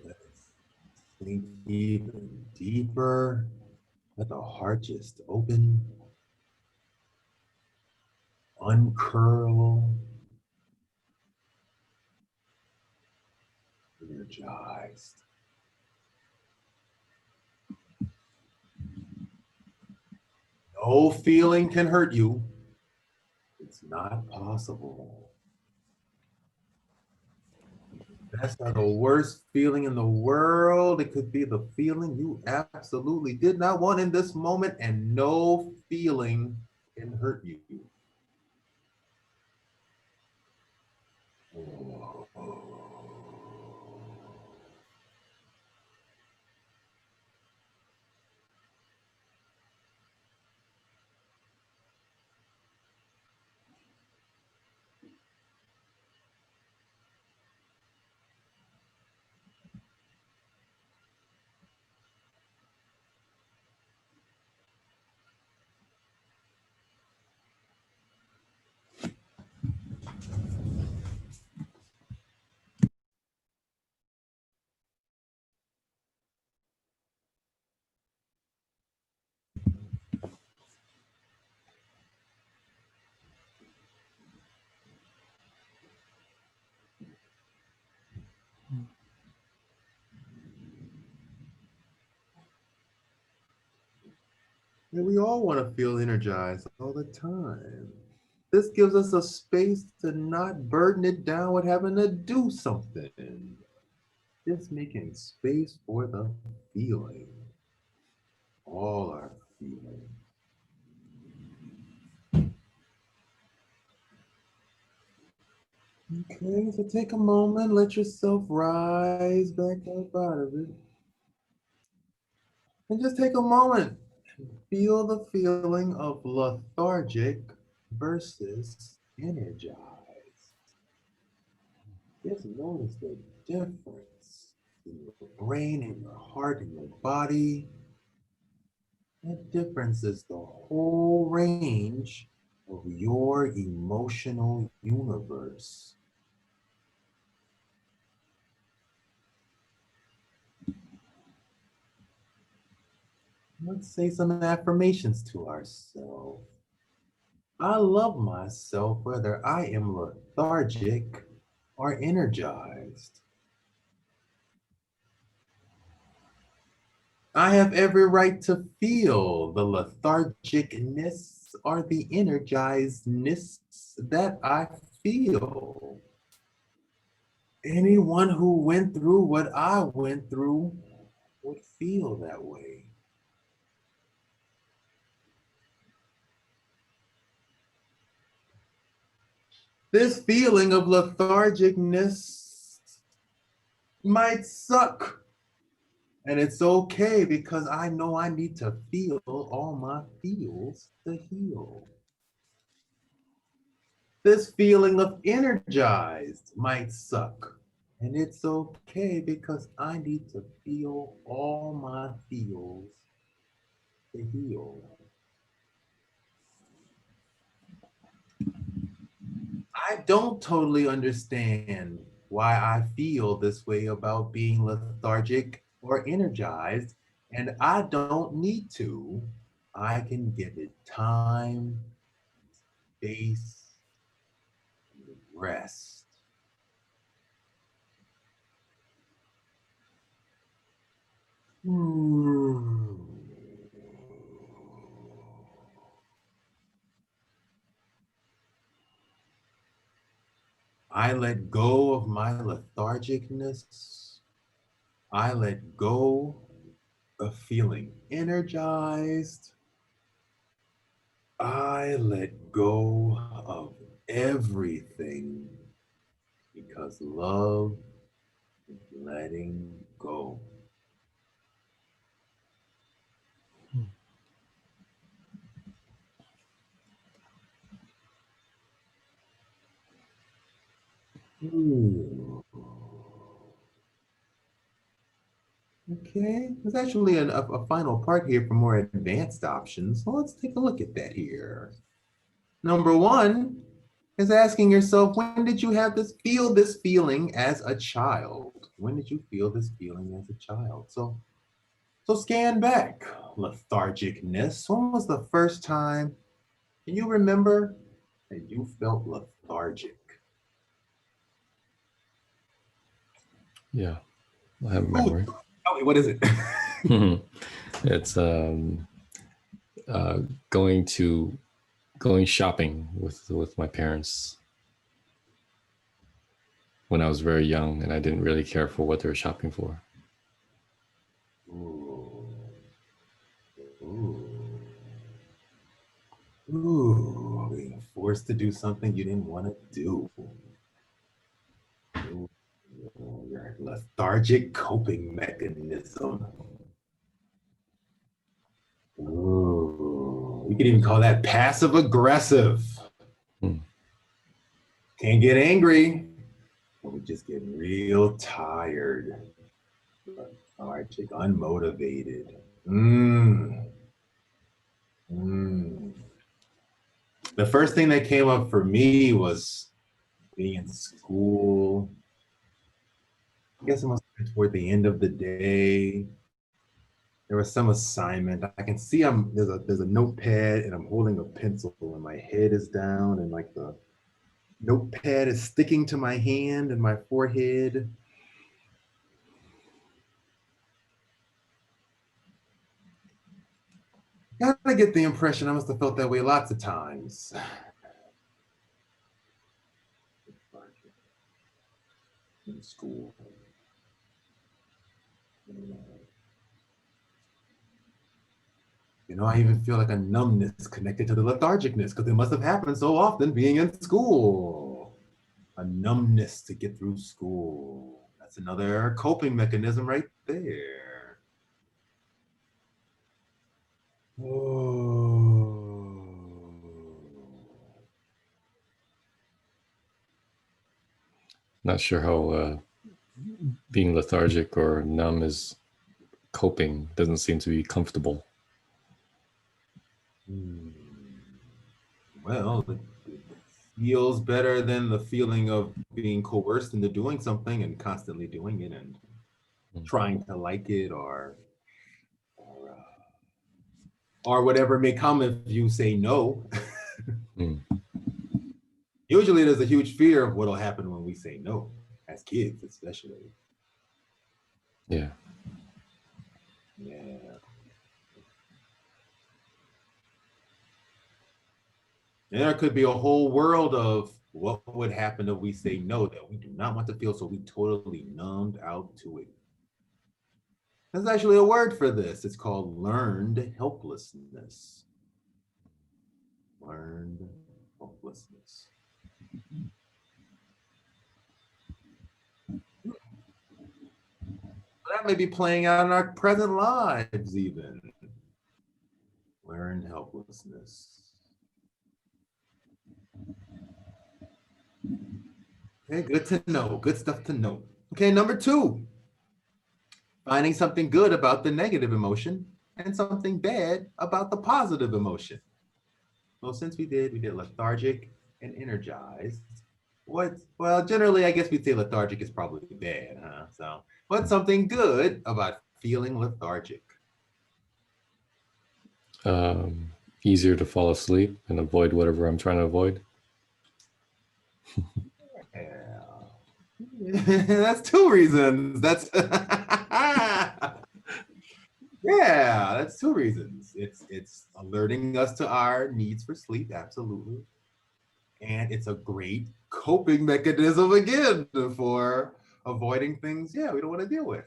Speaker 1: Let it sink even deeper. Let the heart just open, uncurl, energized. No feeling can hurt you. It's not possible. That's not the worst feeling in the world. It could be the feeling you absolutely did not want in this moment, and no feeling can hurt you. And we all want to feel energized all the time. This gives us a space to not burden it down with having to do something. Just making space for the feeling. All our feelings. Okay, so take a moment, let yourself rise back up out of it. And just take a moment. Feel the feeling of lethargic versus energized. Just notice the difference in your brain and your heart and your body. That difference is the whole range of your emotional universe. Let's say some affirmations to ourselves. I love myself whether I am lethargic or energized. I have every right to feel the lethargicness or the energizedness that I feel. Anyone who went through what I went through would feel that way. This feeling of lethargicness might suck. And it's okay because I know I need to feel all my feels to heal. This feeling of energized might suck. And it's okay because I need to feel all my feels to heal. I don't totally understand why I feel this way about being lethargic or energized, and I don't need to. I can give it time, space, and rest. I let go of my lethargicness. I let go of feeling energized. I let go of everything because love is letting go. Ooh. Okay, there's actually a final part here for more advanced options. So let's take a look at that here. Number one is asking yourself, when did you feel this feeling as a child? When did you feel this feeling as a child? So scan back. Lethargicness. When was the first time? Can you remember that you felt lethargic?
Speaker 2: Yeah, I have
Speaker 1: Ooh,
Speaker 2: memory.
Speaker 1: tell me, what is it?
Speaker 2: It's uh, going shopping with my parents when I was very young, and I didn't really care for what they were shopping for.
Speaker 1: Ooh. Ooh. Ooh, being forced to do something you didn't want to do. Ooh, your lethargic coping mechanism. Ooh, we could even call that passive aggressive.
Speaker 2: Hmm.
Speaker 1: Can't get angry, but we just get real tired, lethargic, unmotivated. Mm. Mm. The first thing that came up for me was being in school. I guess it must have been toward the end of the day. There was some assignment. I can see there's a notepad and I'm holding a pencil and my head is down and like the notepad is sticking to my hand and my forehead. Gotta get the impression I must have felt that way lots of times. In school. You know, I even feel like a numbness connected to the lethargicness because it must have happened so often being in school. A numbness to get through school. That's another coping mechanism right there. Oh.
Speaker 2: Not sure how being lethargic or numb is coping. Doesn't seem to be comfortable.
Speaker 1: Well, it feels better than the feeling of being coerced into doing something and constantly doing it and trying to like it or whatever may come if you say no.
Speaker 2: Mm.
Speaker 1: Usually there's a huge fear of what'll happen when we say no, as kids especially.
Speaker 2: Yeah.
Speaker 1: Yeah. And there could be a whole world of what would happen if we say no that we do not want to feel, so we totally numbed out to it. There's actually a word for this. It's called learned helplessness. Learned helplessness. That may be playing out in our present lives, even. Learned helplessness. Okay, good to know. Good stuff to know. Okay, number two, finding something good about the negative emotion and something bad about the positive emotion. Well, since we did lethargic and energized. Well, generally, I guess we'd say lethargic is probably bad, huh? So, what's something good about feeling lethargic?
Speaker 2: Um, Easier to fall asleep and avoid whatever I'm trying to avoid.
Speaker 1: Yeah. That's two reasons. That's yeah, that's two reasons. It's alerting us to our needs for sleep, absolutely. And it's a great coping mechanism again for avoiding things, yeah, we don't want to deal with.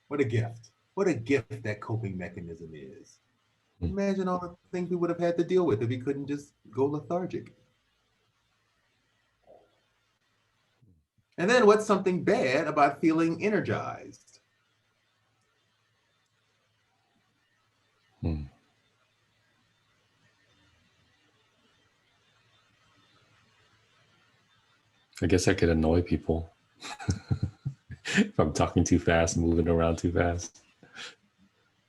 Speaker 1: What a gift. What a gift that coping mechanism is. Imagine all the things we would have had to deal with if we couldn't just go lethargic. And then what's something bad about feeling energized?
Speaker 2: I guess I could annoy people if I'm talking too fast, moving around too fast.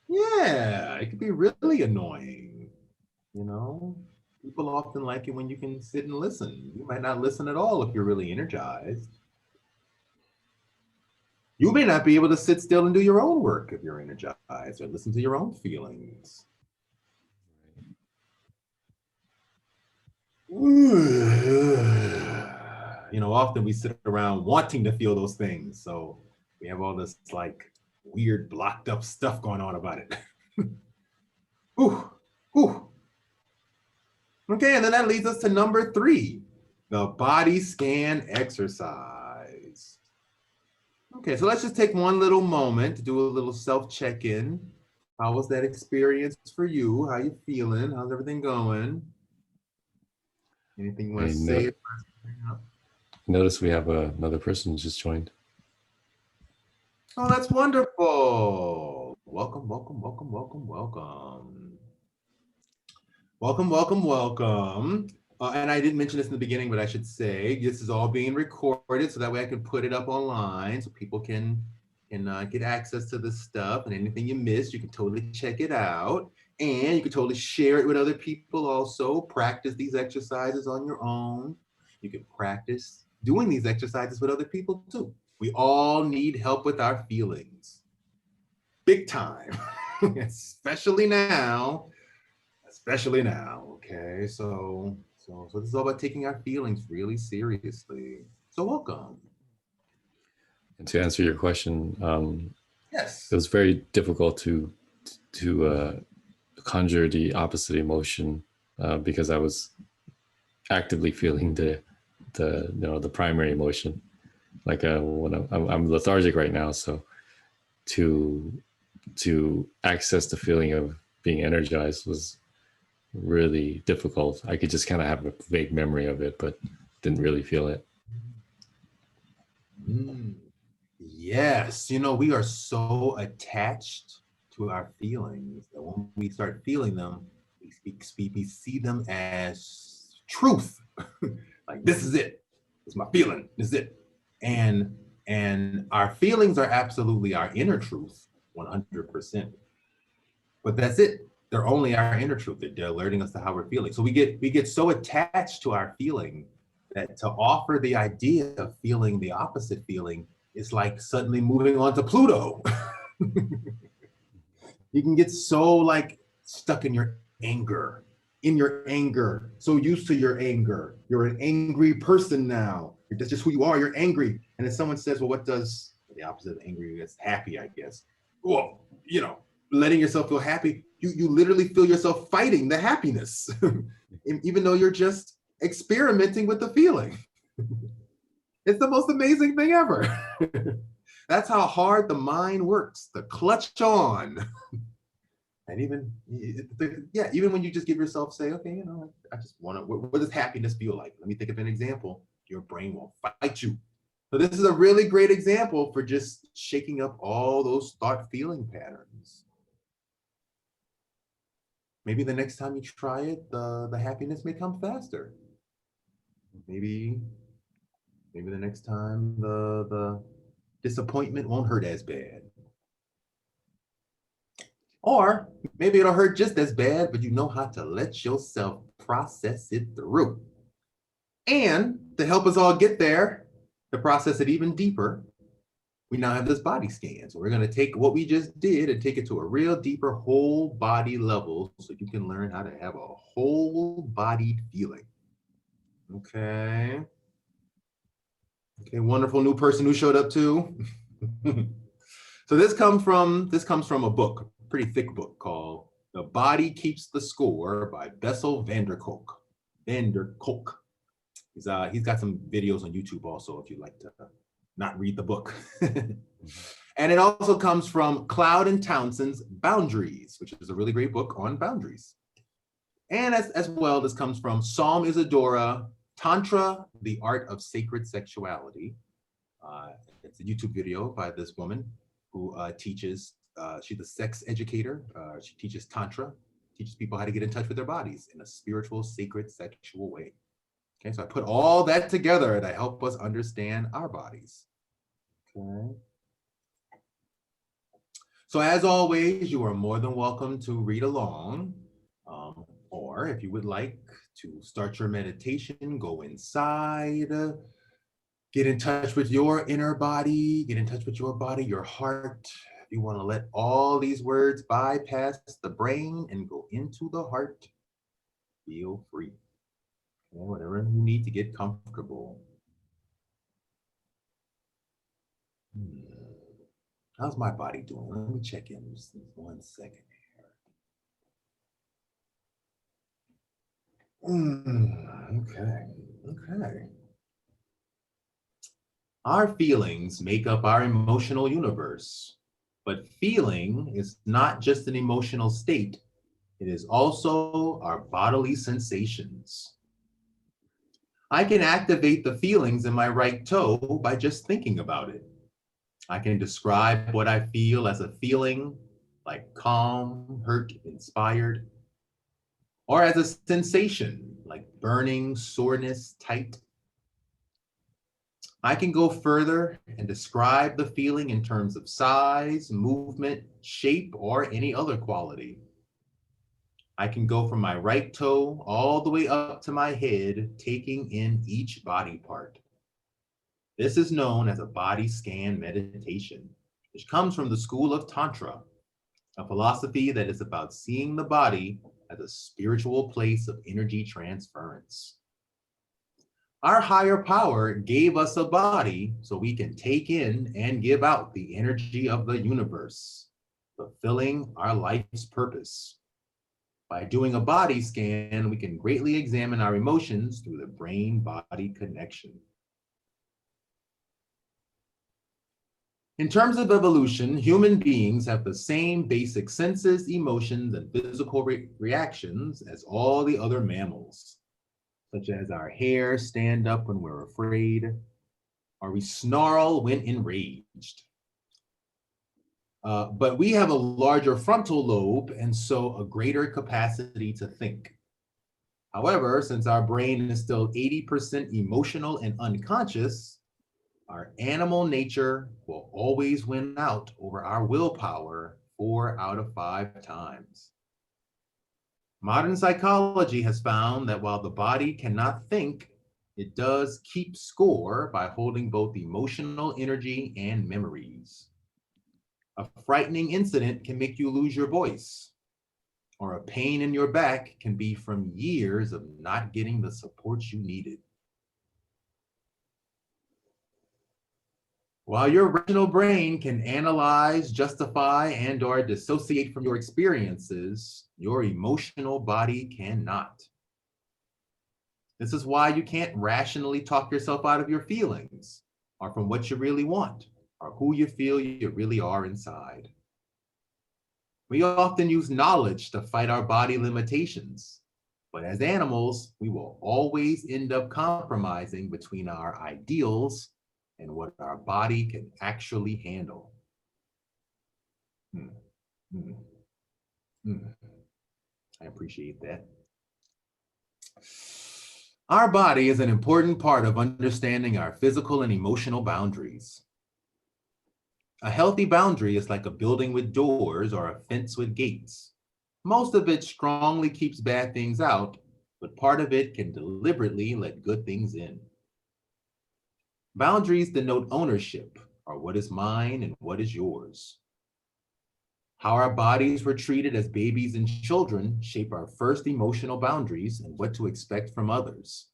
Speaker 1: Yeah, it could be really annoying. You know, people often like it when you can sit and listen. You might not listen at all if you're really energized. You may not be able to sit still and do your own work if you're energized or listen to your own feelings. You know, often we sit around wanting to feel those things. So we have all this like weird blocked up stuff going on about it. Ooh, ooh. Okay, and then that leads us to number 3, the body scan exercise. Okay, so let's just take one little moment to do a little self check-in. How was that experience for you? How you feeling? How's everything going? Anything you want to say?
Speaker 2: Notice we have another person just joined.
Speaker 1: Oh, that's wonderful. Welcome, welcome, welcome, welcome, welcome. Welcome, welcome, welcome. And I didn't mention this in the beginning, but I should say this is all being recorded so that way I can put it up online so people can get access to this stuff, and anything you missed, you can totally check it out. And you can totally share it with other people also. Practice these exercises on your own. You can practice doing these exercises with other people too. We all need help with our feelings. Big time, especially now. Especially now, okay? So this is all about taking our feelings really seriously. So welcome.
Speaker 2: And to answer your question,
Speaker 1: Yes.
Speaker 2: it was very difficult to conjure the opposite emotion because I was actively feeling the primary emotion. Like when I'm lethargic right now, so to access the feeling of being energized was really difficult. I could just kind of have a vague memory of it, but didn't really feel it.
Speaker 1: Yes, you know, we are so attached to our feelings that when we start feeling them, we see them as truth. Like, this is it. It's my feeling. This is it. And our feelings are absolutely our inner truth, 100%. But that's it. They're only our inner truth. They're alerting us to how we're feeling. So we get so attached to our feeling that to offer the idea of feeling the opposite feeling is like suddenly moving on to Pluto. You can get so like stuck in your anger, so used to your anger. You're an angry person now. That's just who you are. You're angry. And if someone says, well, what does the opposite of angry is? Happy, I guess. Well, you know, letting yourself feel happy, you literally feel yourself fighting the happiness, even though you're just experimenting with the feeling. It's the most amazing thing ever. That's how hard the mind works, the clutch on. And even when you just give yourself, say, okay, you know, I just want to, what does happiness feel like? Let me think of an example. Your brain won't fight you. So this is a really great example for just shaking up all those thought feeling patterns. Maybe the next time you try it, the happiness may come faster. Maybe the next time the disappointment won't hurt as bad. Or maybe it'll hurt just as bad, but you know how to let yourself process it through. And to help us all get there, to process it even deeper, we now have this body scan. So we're going to take what we just did and take it to a real deeper whole body level so you can learn how to have a whole bodied feeling. Okay. Okay, wonderful new person who showed up too. So this comes from a book, pretty thick book called The Body Keeps the Score by Bessel van der Kolk. van der Kolk. He's got some videos on YouTube also if you'd like to not read the book. And it also comes from Cloud and Townsend's Boundaries, which is a really great book on boundaries. And as well, this comes from Psalm Isadora, Tantra, the Art of Sacred Sexuality. It's a YouTube video by this woman who teaches, she's a sex educator. She teaches Tantra, teaches people how to get in touch with their bodies in a spiritual, sacred, sexual way. Okay, so I put all that together to help us understand our bodies. Okay. So as always, you are more than welcome to read along. Or if you would like to start your meditation, go inside, get in touch with your inner body, get in touch with your body, your heart. If you want to let all these words bypass the brain and go into the heart, feel free. Okay, whatever you need to get comfortable. How's my body doing? Let me check in just 1 second. Okay. Our feelings make up our emotional universe, but feeling is not just an emotional state. It is also our bodily sensations. I can activate the feelings in my right toe by just thinking about it. I can describe what I feel as a feeling, like calm, hurt, inspired, or as a sensation, like burning, soreness, tight. I can go further and describe the feeling in terms of size, movement, shape, or any other quality. I can go from my right toe all the way up to my head, taking in each body part. This is known as a body scan meditation, which comes from the school of Tantra, a philosophy that is about seeing the body as a spiritual place of energy transference. Our higher power gave us a body so we can take in and give out the energy of the universe, fulfilling our life's purpose. By doing a body scan, we can greatly examine our emotions through the brain-body connection. In terms of evolution, human beings have the same basic senses, emotions, and physical reactions as all the other mammals, such as our hair stand up when we're afraid, or we snarl when enraged. But we have a larger frontal lobe and so a greater capacity to think. However, since our brain is still 80% emotional and unconscious, our animal nature will always win out over our willpower 4 out of 5 times. Modern psychology has found that while the body cannot think, it does keep score by holding both emotional energy and memories. A frightening incident can make you lose your voice, or a pain in your back can be from years of not getting the support you needed. While your rational brain can analyze, justify, and/or dissociate from your experiences, your emotional body cannot. This is why you can't rationally talk yourself out of your feelings, or from what you really want, or who you feel you really are inside. We often use knowledge to fight our body limitations, but as animals, we will always end up compromising between our ideals and what our body can actually handle. I appreciate that. Our body is an important part of understanding our physical and emotional boundaries. A healthy boundary is like a building with doors or a fence with gates. Most of it strongly keeps bad things out, but part of it can deliberately let good things in. Boundaries denote ownership, or what is mine and what is yours. How our bodies were treated as babies and children shape our first emotional boundaries and what to expect from others.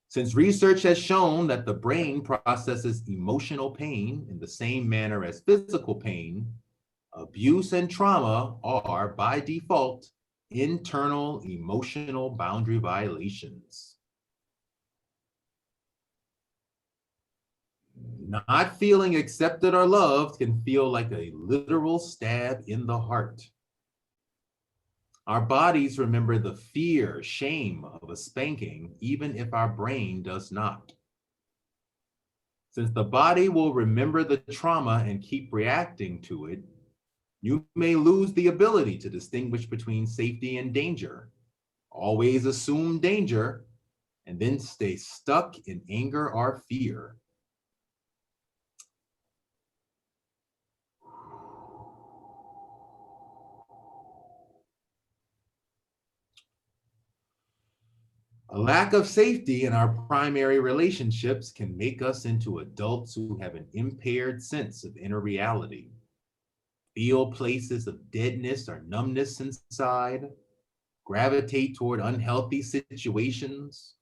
Speaker 1: Since research has shown that the brain processes emotional pain in the same manner as physical pain, abuse and trauma are, by default, internal emotional boundary violations. Not feeling accepted or loved can feel like a literal stab in the heart. Our bodies remember the fear, shame of a spanking, even if our brain does not. Since the body will remember the trauma and keep reacting to it, you may lose the ability to distinguish between safety and danger. Always assume danger and then stay stuck in anger or fear. A lack of safety in our primary relationships can make us into adults who have an impaired sense of inner reality, feel places of deadness or numbness inside, gravitate toward unhealthy situations,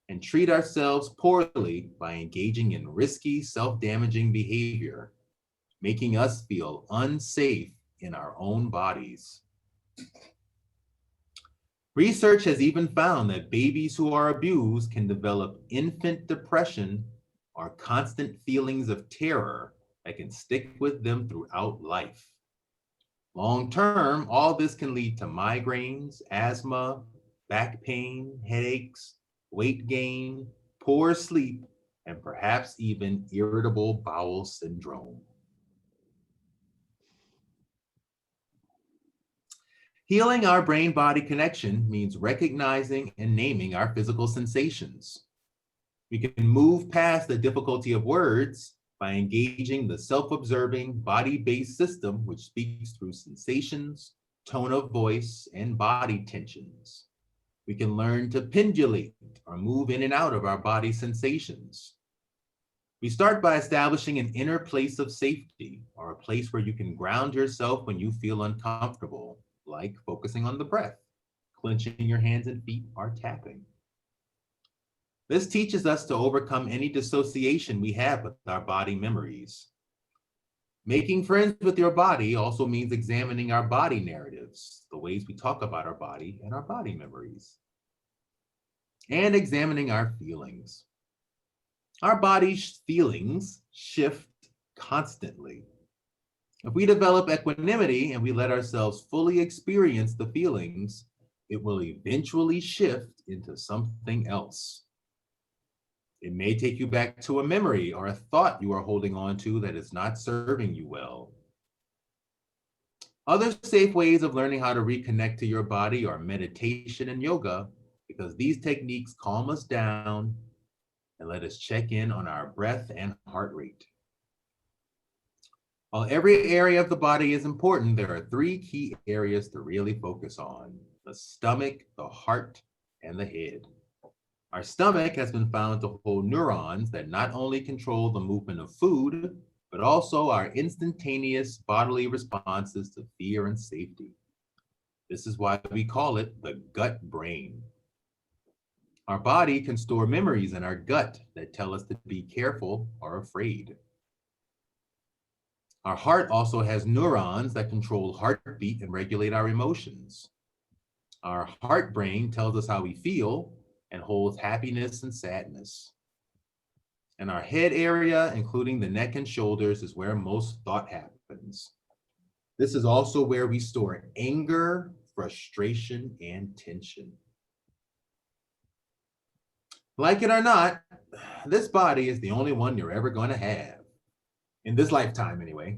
Speaker 1: and treat ourselves poorly by engaging in risky, self-damaging behavior, making us feel unsafe in our own bodies. Research has even found that babies who are abused can develop infant depression or constant feelings of terror that can stick with them throughout life. Long term, all this can lead to migraines, asthma, back pain, headaches, weight gain, poor sleep, and perhaps even irritable bowel syndrome. Healing our brain-body connection means recognizing and naming our physical sensations. We can move past the difficulty of words by engaging the self-observing body-based system, which speaks through sensations, tone of voice, and body tensions. We can learn to pendulate or move in and out of our body sensations. We start by establishing an inner place of safety, or a place where you can ground yourself when you feel uncomfortable, like focusing on the breath, clenching your hands and feet, or tapping. This teaches us to overcome any dissociation we have with our body memories. Making friends with your body also means examining our body narratives, the ways we talk about our body and our body memories, and examining our feelings. Our body's feelings shift constantly. If we develop equanimity and we let ourselves fully experience the feelings, it will eventually shift into something else. It may take you back to a memory or a thought you are holding on to that is not serving you well. Other safe ways of learning how to reconnect to your body are meditation and yoga, because these techniques calm us down and let us check in on our breath and heart rate. While every area of the body is important, there are three key areas to really focus on: the stomach, the heart, and the head. Our stomach has been found to hold neurons that not only control the movement of food, but also our instantaneous bodily responses to fear and safety. This is why we call it the gut brain. Our body can store memories in our gut that tell us to be careful or afraid. Our heart also has neurons that control heartbeat and regulate our emotions. Our heart brain tells us how we feel and holds happiness and sadness. And our head area, including the neck and shoulders, is where most thought happens. This is also where we store anger, frustration, and tension. Like it or not, this body is the only one you're ever going to have, in this lifetime anyway,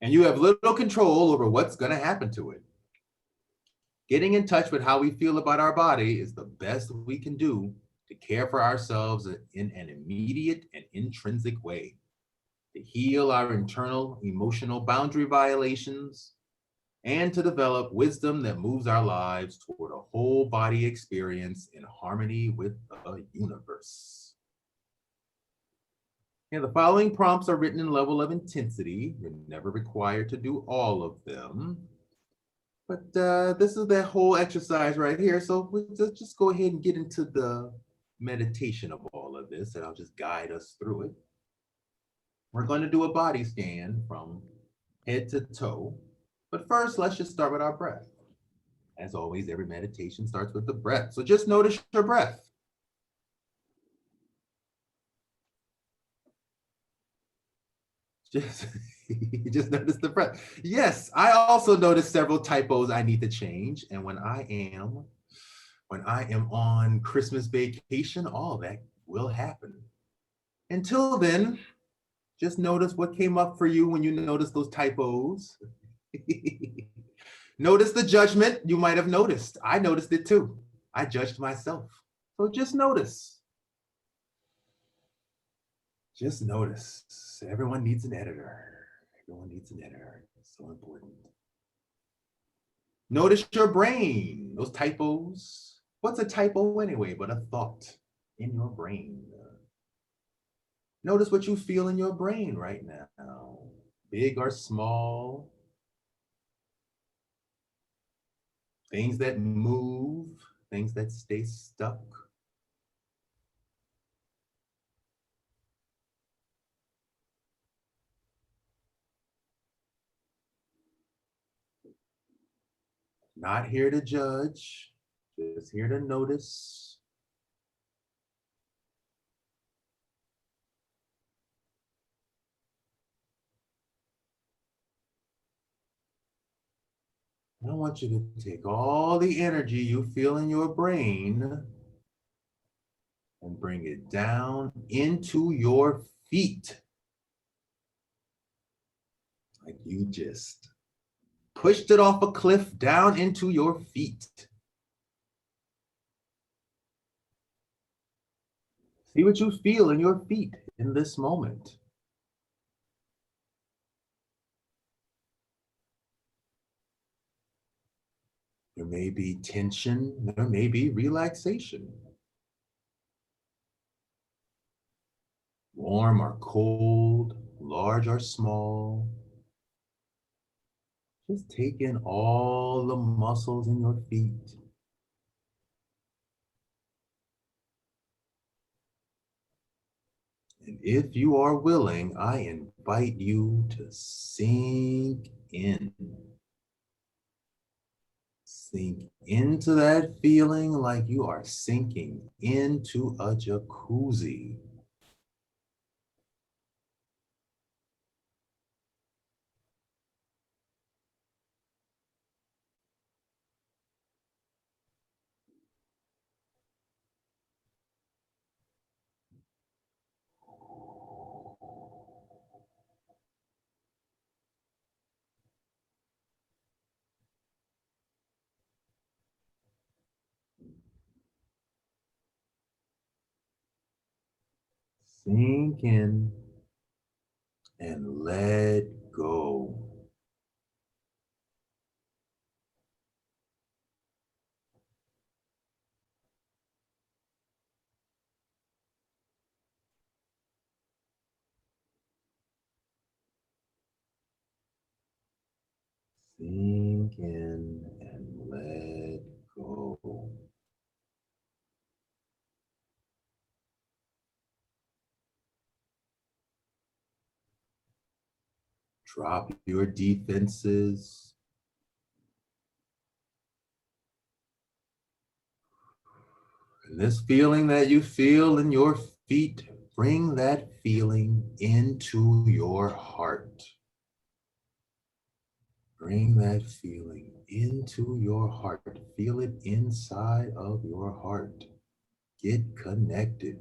Speaker 1: and you have little control over what's going to happen to it. Getting in touch with how we feel about our body is the best we can do to care for ourselves in an immediate and intrinsic way, to heal our internal emotional boundary violations, and to develop wisdom that moves our lives toward a whole body experience in harmony with the universe. And the following prompts are written in level of intensity. You're never required to do all of them. But this is that whole exercise right here. So let's just go ahead and get into the meditation of all of this, and I'll just guide us through it. We're going to do a body scan from head to toe. But first, let's just start with our breath. As always, every meditation starts with the breath. So just notice your breath. Just, just notice the breath. Yes, I also noticed several typos I need to change. And when I am on Christmas vacation, all that will happen. Until then, just notice what came up for you when you noticed those typos. Notice the judgment you might have noticed. I noticed it too. I judged myself. So just notice. Just notice. Everyone needs an editor. Everyone needs an editor. It's so important. Notice your brain, those typos. What's a typo anyway, but a thought in your brain? Notice what you feel in your brain right now, big or small, things that move, things that stay stuck. Not here to judge, just here to notice. I want you to take all the energy you feel in your brain and bring it down into your feet. Like you just pushed it off a cliff down into your feet. See what you feel in your feet in this moment. There may be tension, there may be relaxation. Warm or cold, large or small. Just take in all the muscles in your feet. And if you are willing, I invite you to sink in. Sink into that feeling like you are sinking into a jacuzzi. Sink in and let go. Sink in and let go. Drop your defenses. And this feeling that you feel in your feet, bring that feeling into your heart. Bring that feeling into your heart. Feel it inside of your heart. Get connected.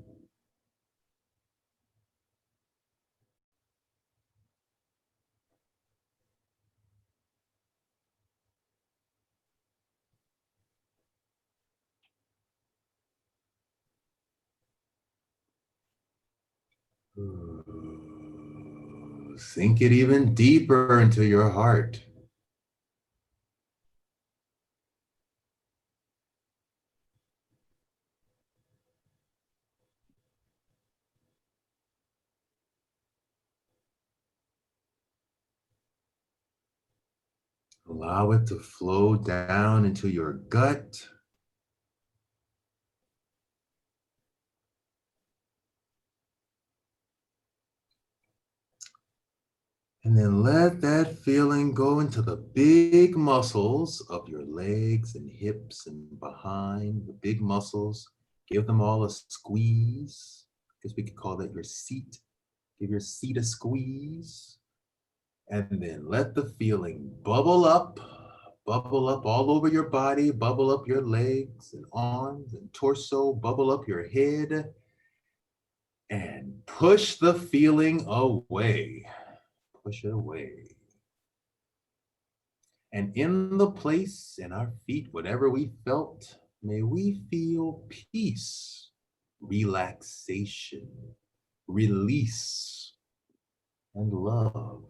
Speaker 1: Sink it even deeper into your heart. Allow it to flow down into your gut. And then let that feeling go into the big muscles of your legs and hips and behind the big muscles. Give them all a squeeze. I guess we could call that your seat. Give your seat a squeeze. And then let the feeling bubble up all over your body, bubble up your legs and arms and torso, bubble up your head, and push the feeling away. Push it away. And in the place, in our feet, whatever we felt, may we feel peace, relaxation, release, and love.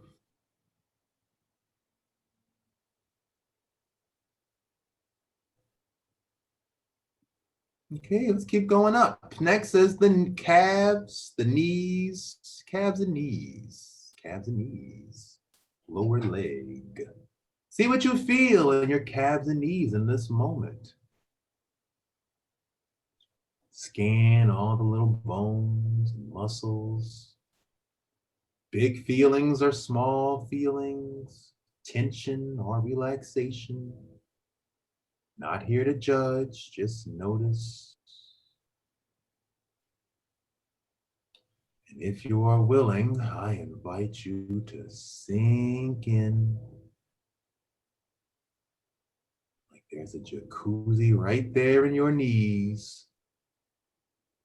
Speaker 1: Okay, let's keep going up. Next is the calves, the knees, calves and knees, calves and knees, lower leg. See what you feel in your calves and knees in this moment. Scan all the little bones and muscles. Big feelings or small feelings, tension or relaxation. Not here to judge, just notice. And if you are willing, I invite you to sink in. Like there's a jacuzzi right there in your knees.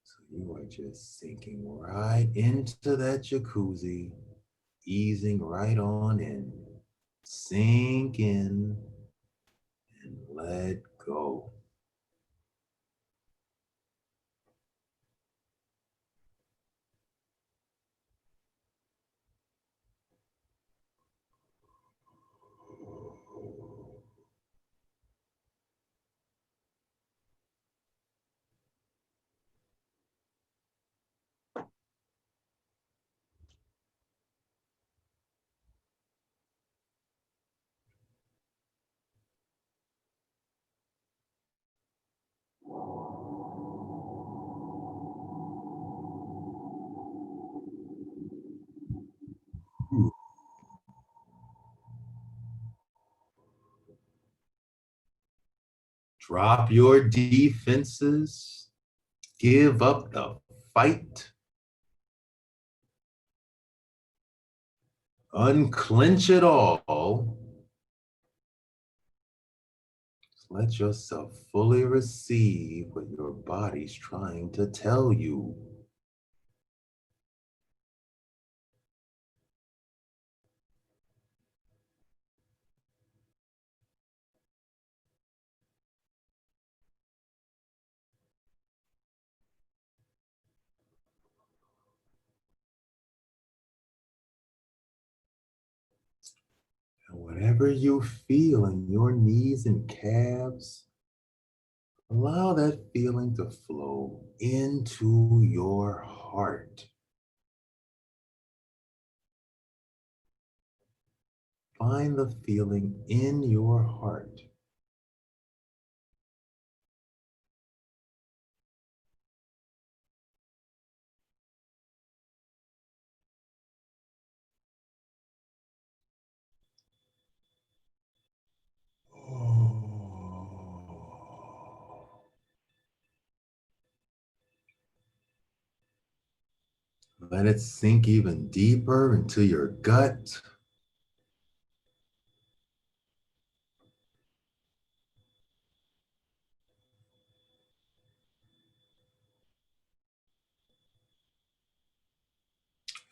Speaker 1: So you are just sinking right into that jacuzzi, easing right on in. Sink in and let go. Drop your defenses. Give up the fight. Unclench it all. Let yourself fully receive what your body's trying to tell you. And whatever you feel in your knees and calves, allow that feeling to flow into your heart. Find the feeling in your heart. Let it sink even deeper into your gut.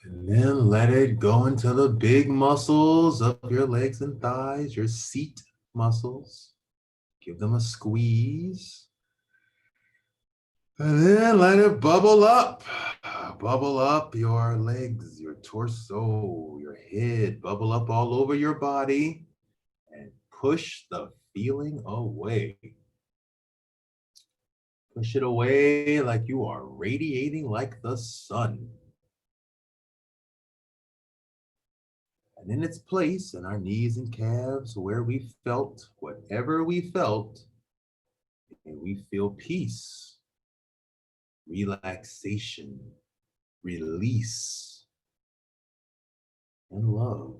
Speaker 1: And then let it go into the big muscles of your legs and thighs, your seat muscles. Give them a squeeze. And then let it bubble up. Bubble up your legs, your torso, your head. Bubble up all over your body. And push the feeling away. Push it away like you are radiating like the sun. And in its place, in our knees and calves, where we felt whatever we felt, and we feel peace, relaxation, release, and love.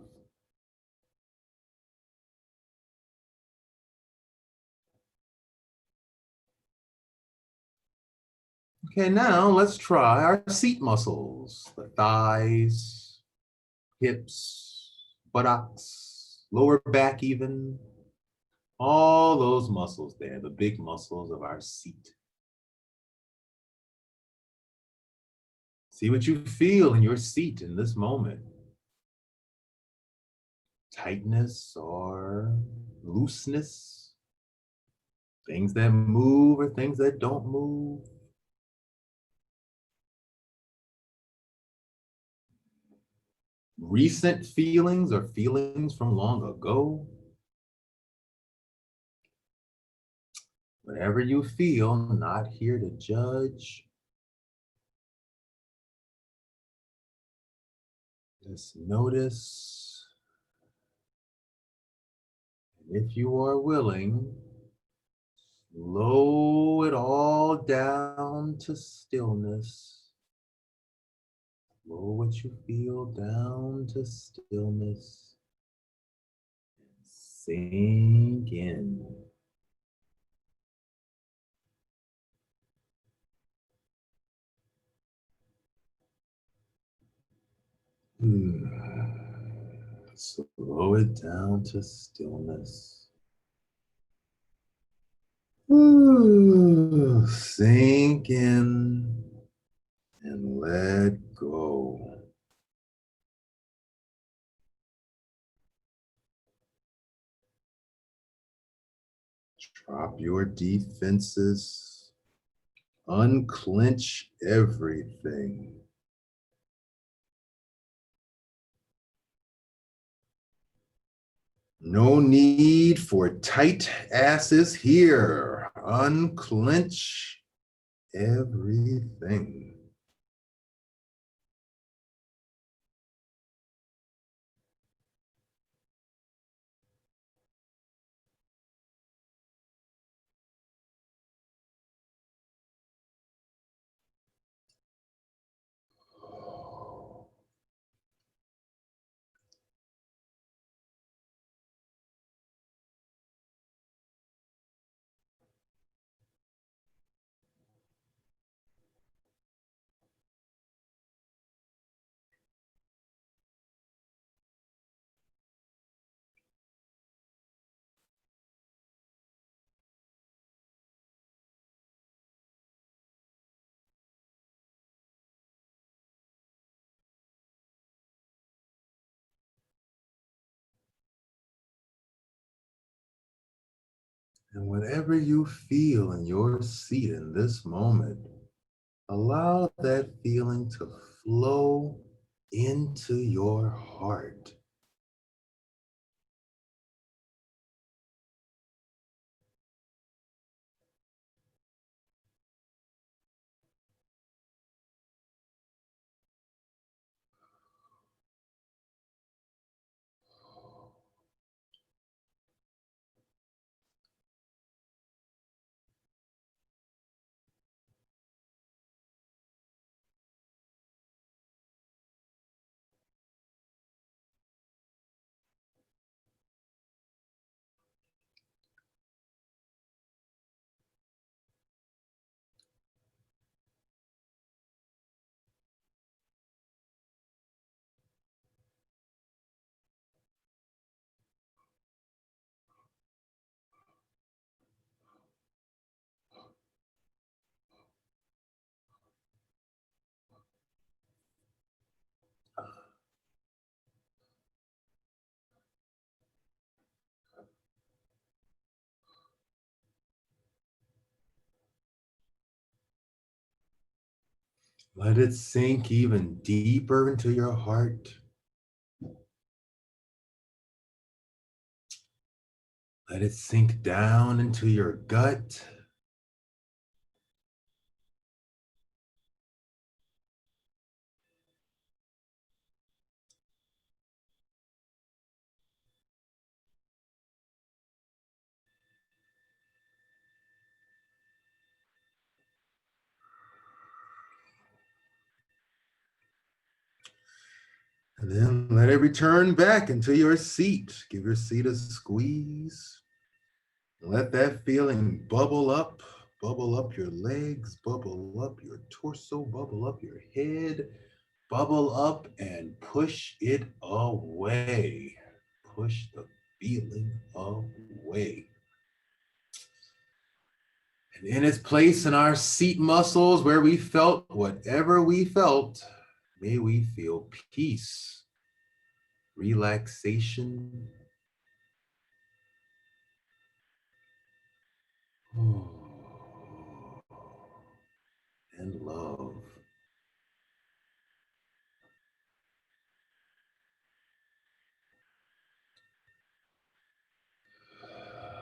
Speaker 1: Okay, now let's try our seat muscles, the thighs, hips, buttocks, lower back even, all those muscles there, the big muscles of our seat. See what you feel in your seat in this moment. Tightness or looseness, things that move or things that don't move. Recent feelings or feelings from long ago. Whatever you feel, not here to judge. Just notice. And if you are willing, slow it all down to stillness. Slow what you feel down to stillness. Sink in. Slow it down to stillness. Sink in and let go. Drop your defenses. Unclench everything. No need for tight asses here. Unclench everything. And whatever you feel in your seat in this moment, allow that feeling to flow into your heart. Let it sink even deeper into your heart. Let it sink down into your gut. And then let it return back into your seat. Give your seat a squeeze. Let that feeling bubble up Bubble up your legs, bubble up your torso, bubble up your head, bubble up and push it away. Push the feeling away. And in its place in our seat muscles where we felt whatever we felt, may we feel peace, relaxation, and love.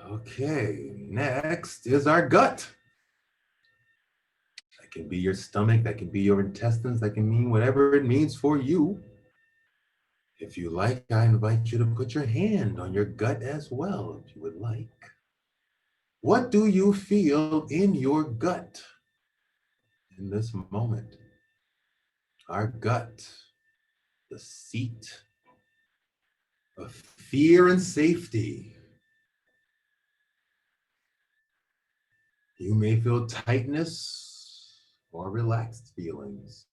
Speaker 1: Okay, next is our gut. That can be your stomach, that can be your intestines, that can mean whatever it means for you. If you like, I invite you to put your hand on your gut as well, if you would like. What do you feel in your gut in this moment? Our gut, the seat of fear and safety. You may feel tightness or relaxed feelings.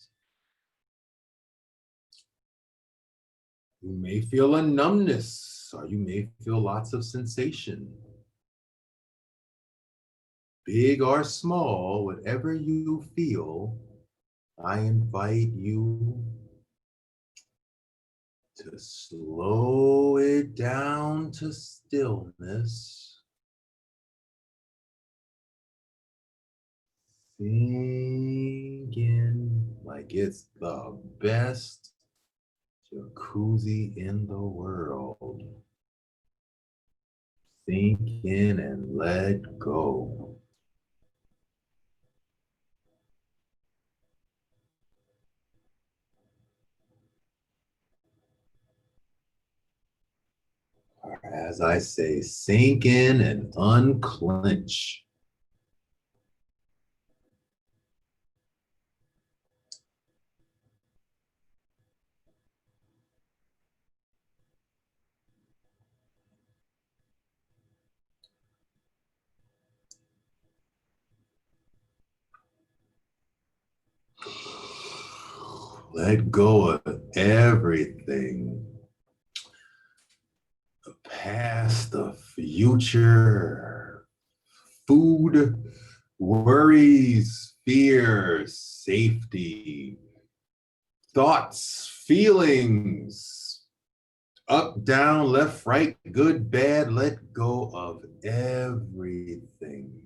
Speaker 1: You may feel a numbness, or you may feel lots of sensation. Big or small, whatever you feel, I invite you to slow it down to stillness. Sink in like it's the best jacuzzi in the world. Sink in and let go. Or as I say, sink in and unclench. Let go of everything. The past, the future, food, worries, fears, safety, thoughts, feelings, up, down, left, right, good, bad. Let go of everything.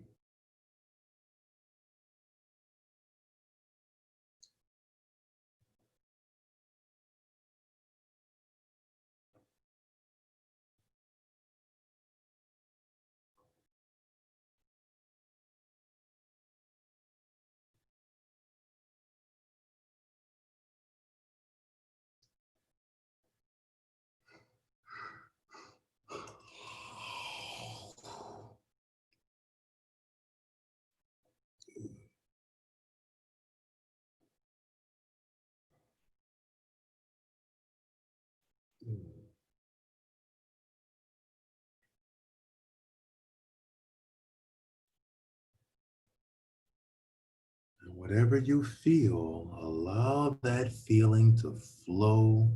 Speaker 1: And whatever you feel, allow that feeling to flow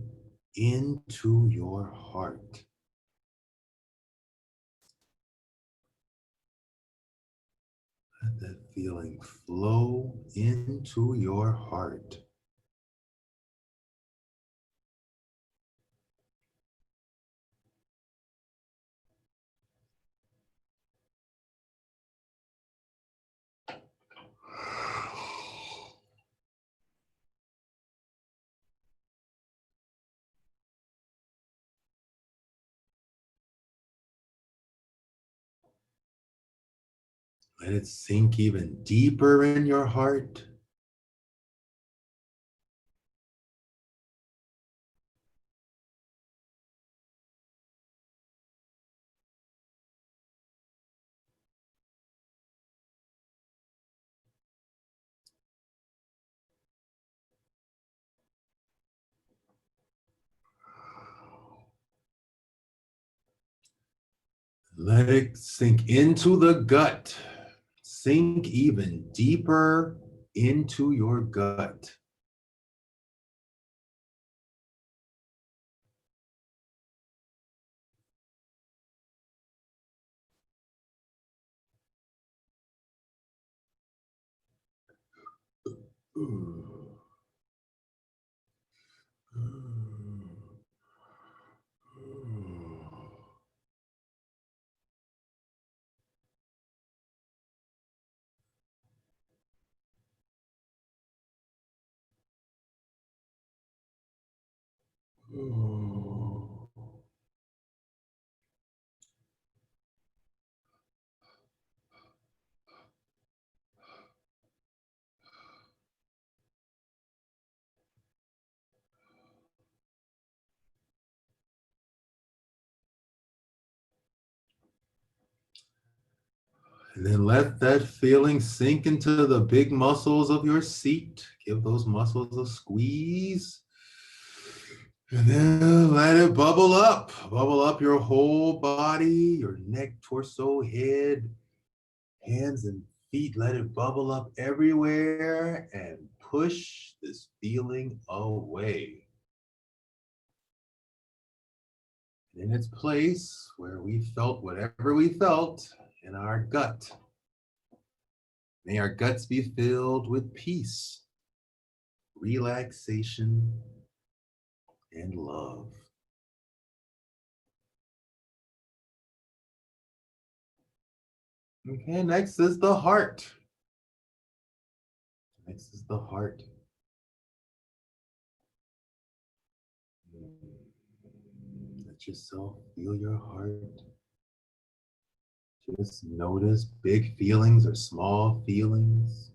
Speaker 1: into your heart. Let that feeling flow into your heart. Let it sink even deeper in your heart. Let it sink into the gut. sink even deeper into your gut. And then let that feeling sink into the big muscles of your seat. Give those muscles a squeeze. And then let it bubble up. Bubble up your whole body, your neck, torso, head, hands and feet. Let it bubble up everywhere and push this feeling away. In its place where we felt whatever we felt in our gut. May our guts be filled with peace, relaxation, and love. Okay, next is the heart. Next is the heart. Let yourself feel your heart. Just notice big feelings or small feelings.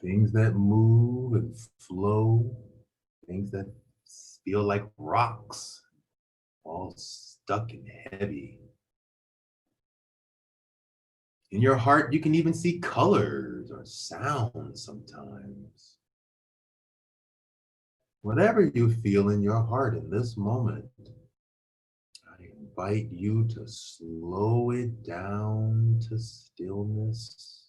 Speaker 1: Things that move and flow. Things that feel like rocks, all stuck and heavy. In your heart, you can even see colors or sounds sometimes. Whatever you feel in your heart in this moment, I invite you to slow it down to stillness.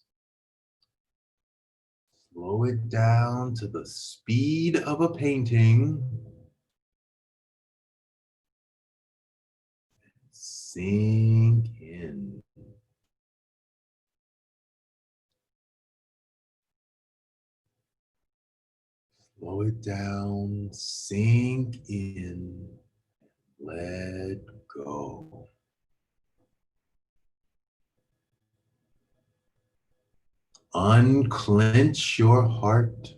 Speaker 1: Slow it down to the speed of a painting. Sink in. Slow it down, sink in, let go. Unclench your heart.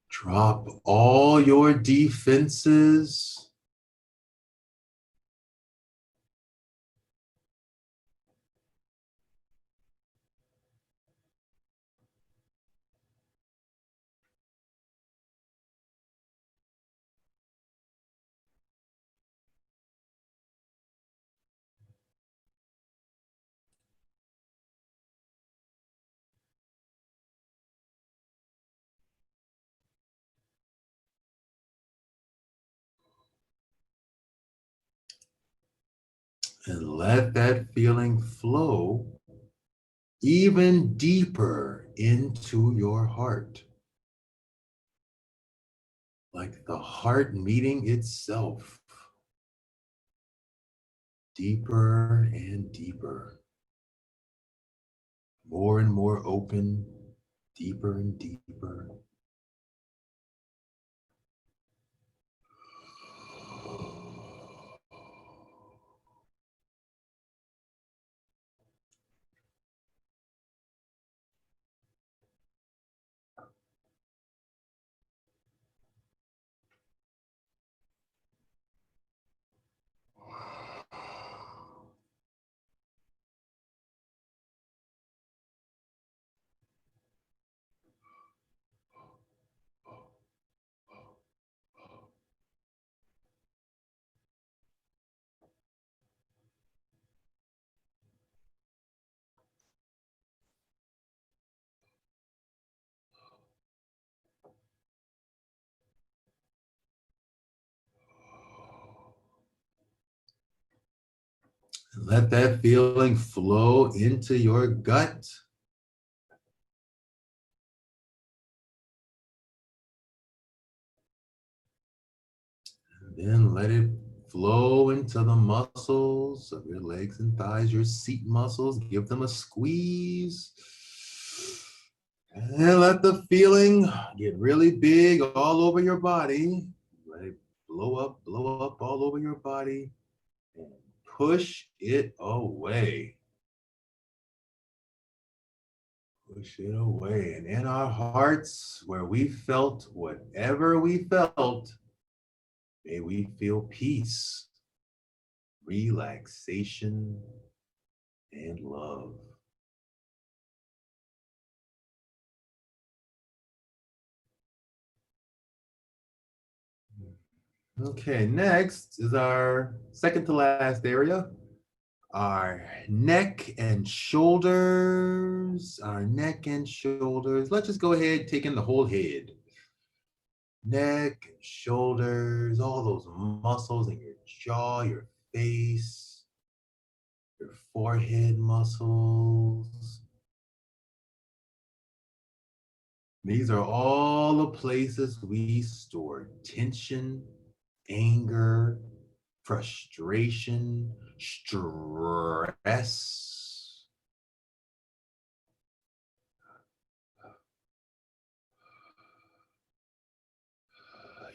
Speaker 1: Drop all your defenses. And let that feeling flow even deeper into your heart. Like the heart meeting itself. Deeper and deeper. More and more open, deeper and deeper. Let that feeling flow into your gut. Then let it flow into the muscles of your legs and thighs, your seat muscles. Give them a squeeze. And let the feeling get really big all over your body. Let it blow up all over your body. And push it away. Push it away. And in our hearts, where we felt whatever we felt, may we feel peace, relaxation, and love. Okay, next is our second to last area, our neck and shoulders. Our neck and shoulders. Let's just go ahead, take in the whole head. Neck and shoulders, all those muscles in your jaw, your face, your forehead muscles. These are all the places we store tension, anger, frustration, stress.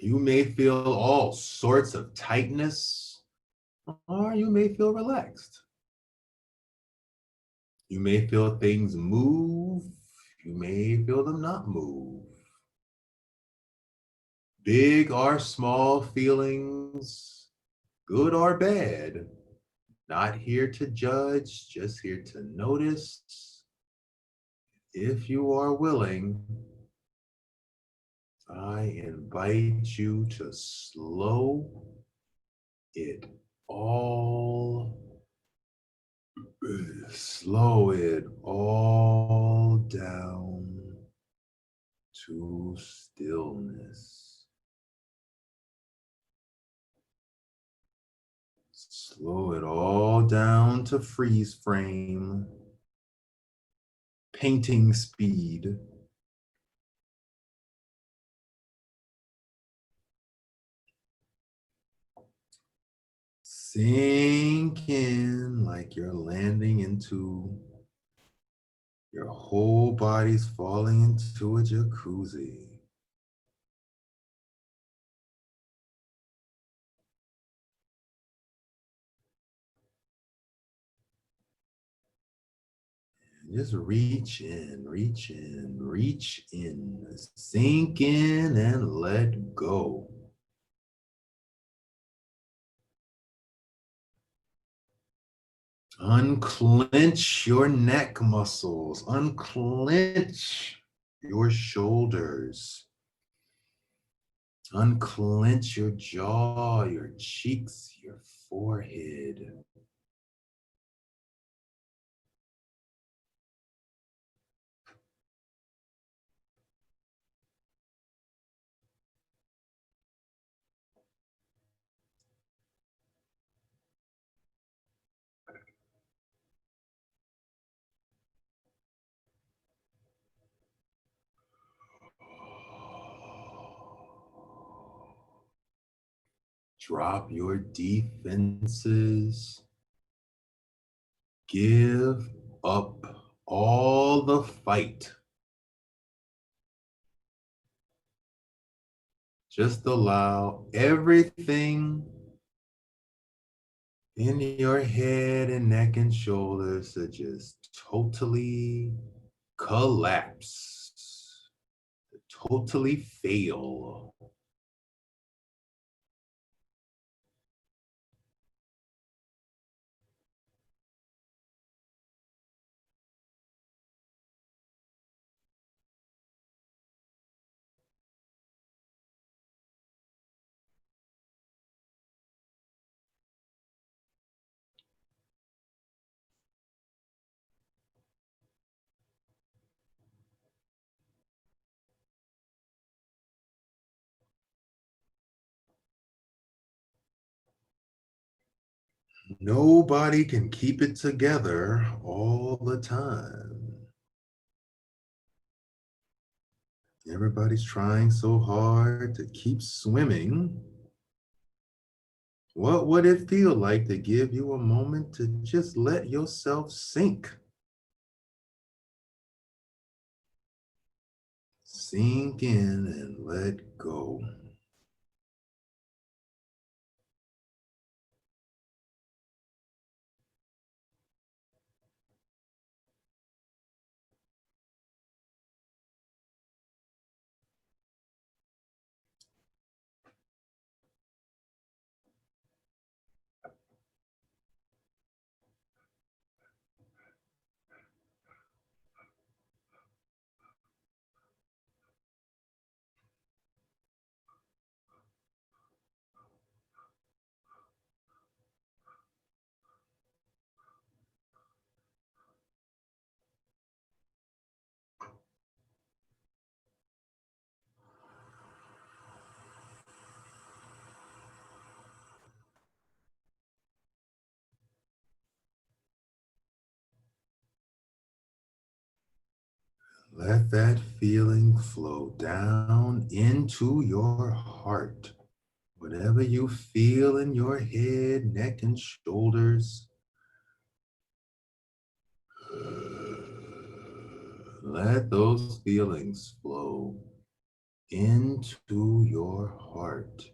Speaker 1: You may feel all sorts of tightness, or you may feel relaxed. You may feel things move, you may feel them not move. Big or small feelings, good or bad, not here to judge, just here to notice. If you are willing, I invite you to slow it all, slow it all down to stillness. Slow it all down to freeze frame, painting speed. Sink in like you're landing into, your whole body's falling into a jacuzzi. Just reach in, reach in, reach in, sink in and let go. Unclench your neck muscles, unclench your shoulders, unclench your jaw, your cheeks, your forehead. Drop your defenses. Give up all the fight. Just allow everything in your head and neck and shoulders to just totally collapse, totally fail. Nobody can keep it together all the time. Everybody's trying so hard to keep swimming. What would it feel like to give you a moment to just let yourself sink? Sink in and let go. Let that feeling flow down into your heart. Whatever you feel in your head, neck, and shoulders, let those feelings flow into your heart.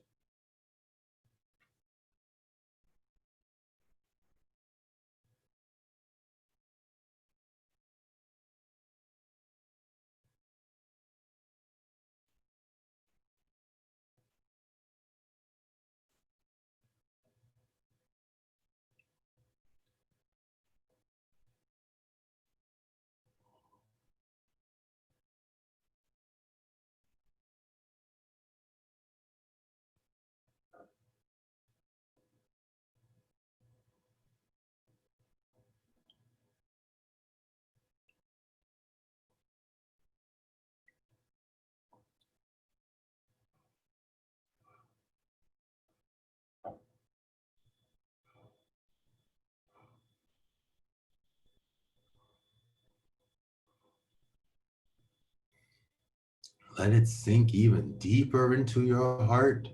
Speaker 1: Let it sink even deeper into your heart.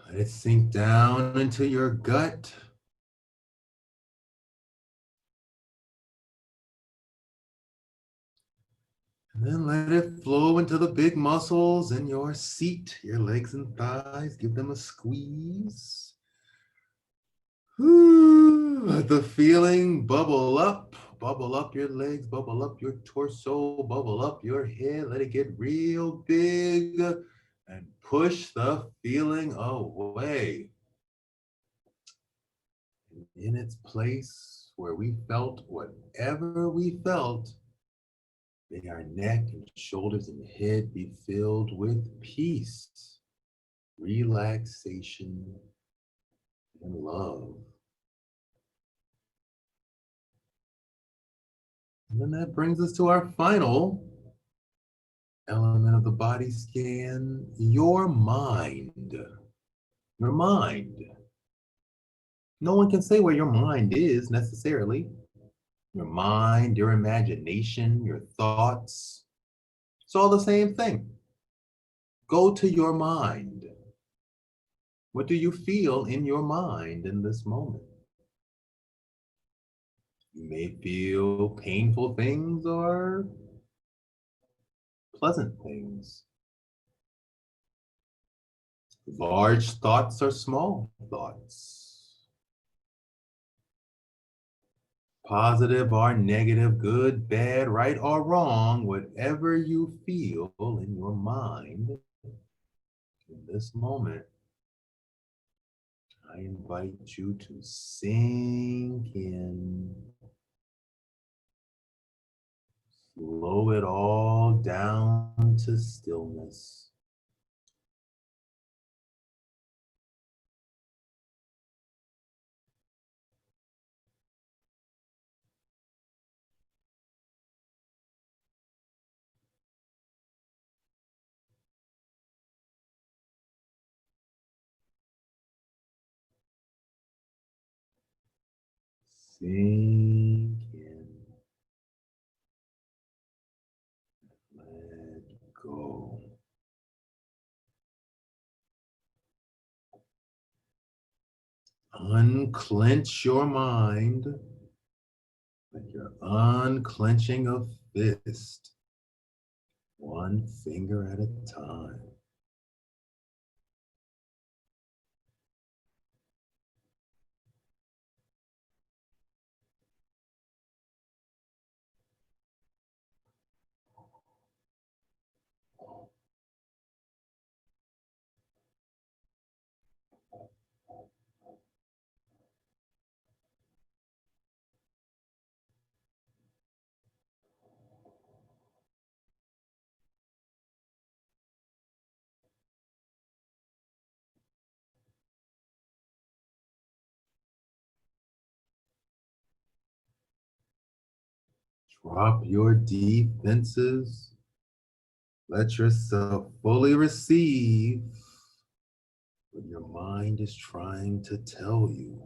Speaker 1: Let it sink down into your gut. And then let it flow into the big muscles in your seat, your legs and thighs. Give them a squeeze. Let the feeling bubble up your legs, bubble up your torso, bubble up your head. Let it get real big and push the feeling away. In its place where we felt whatever we felt, may our neck and shoulders and head be filled with peace, relaxation, and love. And then that brings us to our final element of the body scan, your mind. Your mind. No one can say where your mind is necessarily. Your mind, your imagination, your thoughts. It's all the same thing. Go to your mind. What do you feel in your mind in this moment? You may feel painful things or pleasant things. Large thoughts or small thoughts. positive or negative, good, bad, right or wrong, whatever you feel in your mind in this moment, I invite you to sink in, slow it all down to stillness. Sink in, let go. Unclench your mind like you're unclenching a fist, one finger at a time. Drop your defenses. Let yourself fully receive what your mind is trying to tell you.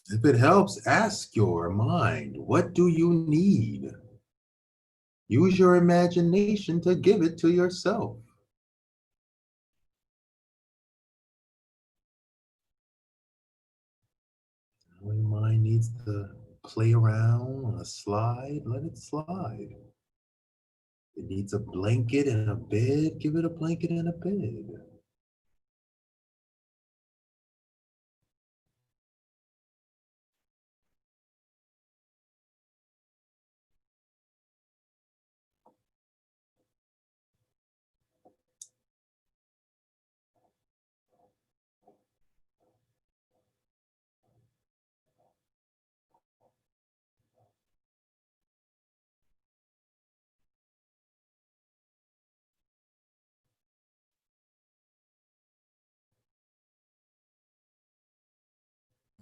Speaker 1: If it helps, ask your mind, what do you need? Use your imagination to give it to yourself. When your mind needs to play around on a slide, let it slide. It needs a blanket and a bed, give it a blanket and a bed.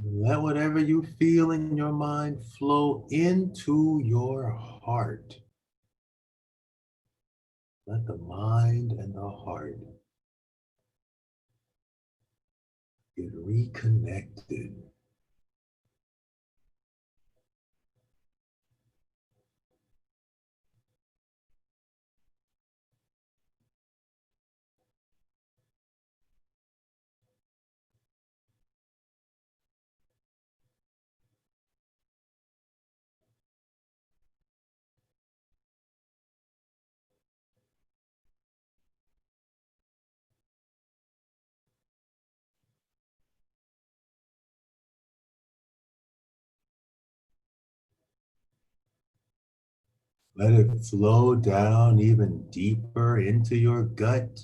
Speaker 1: Let whatever you feel in your mind flow into your heart. Let the mind and the heart get reconnected. Let it flow down even deeper into your gut.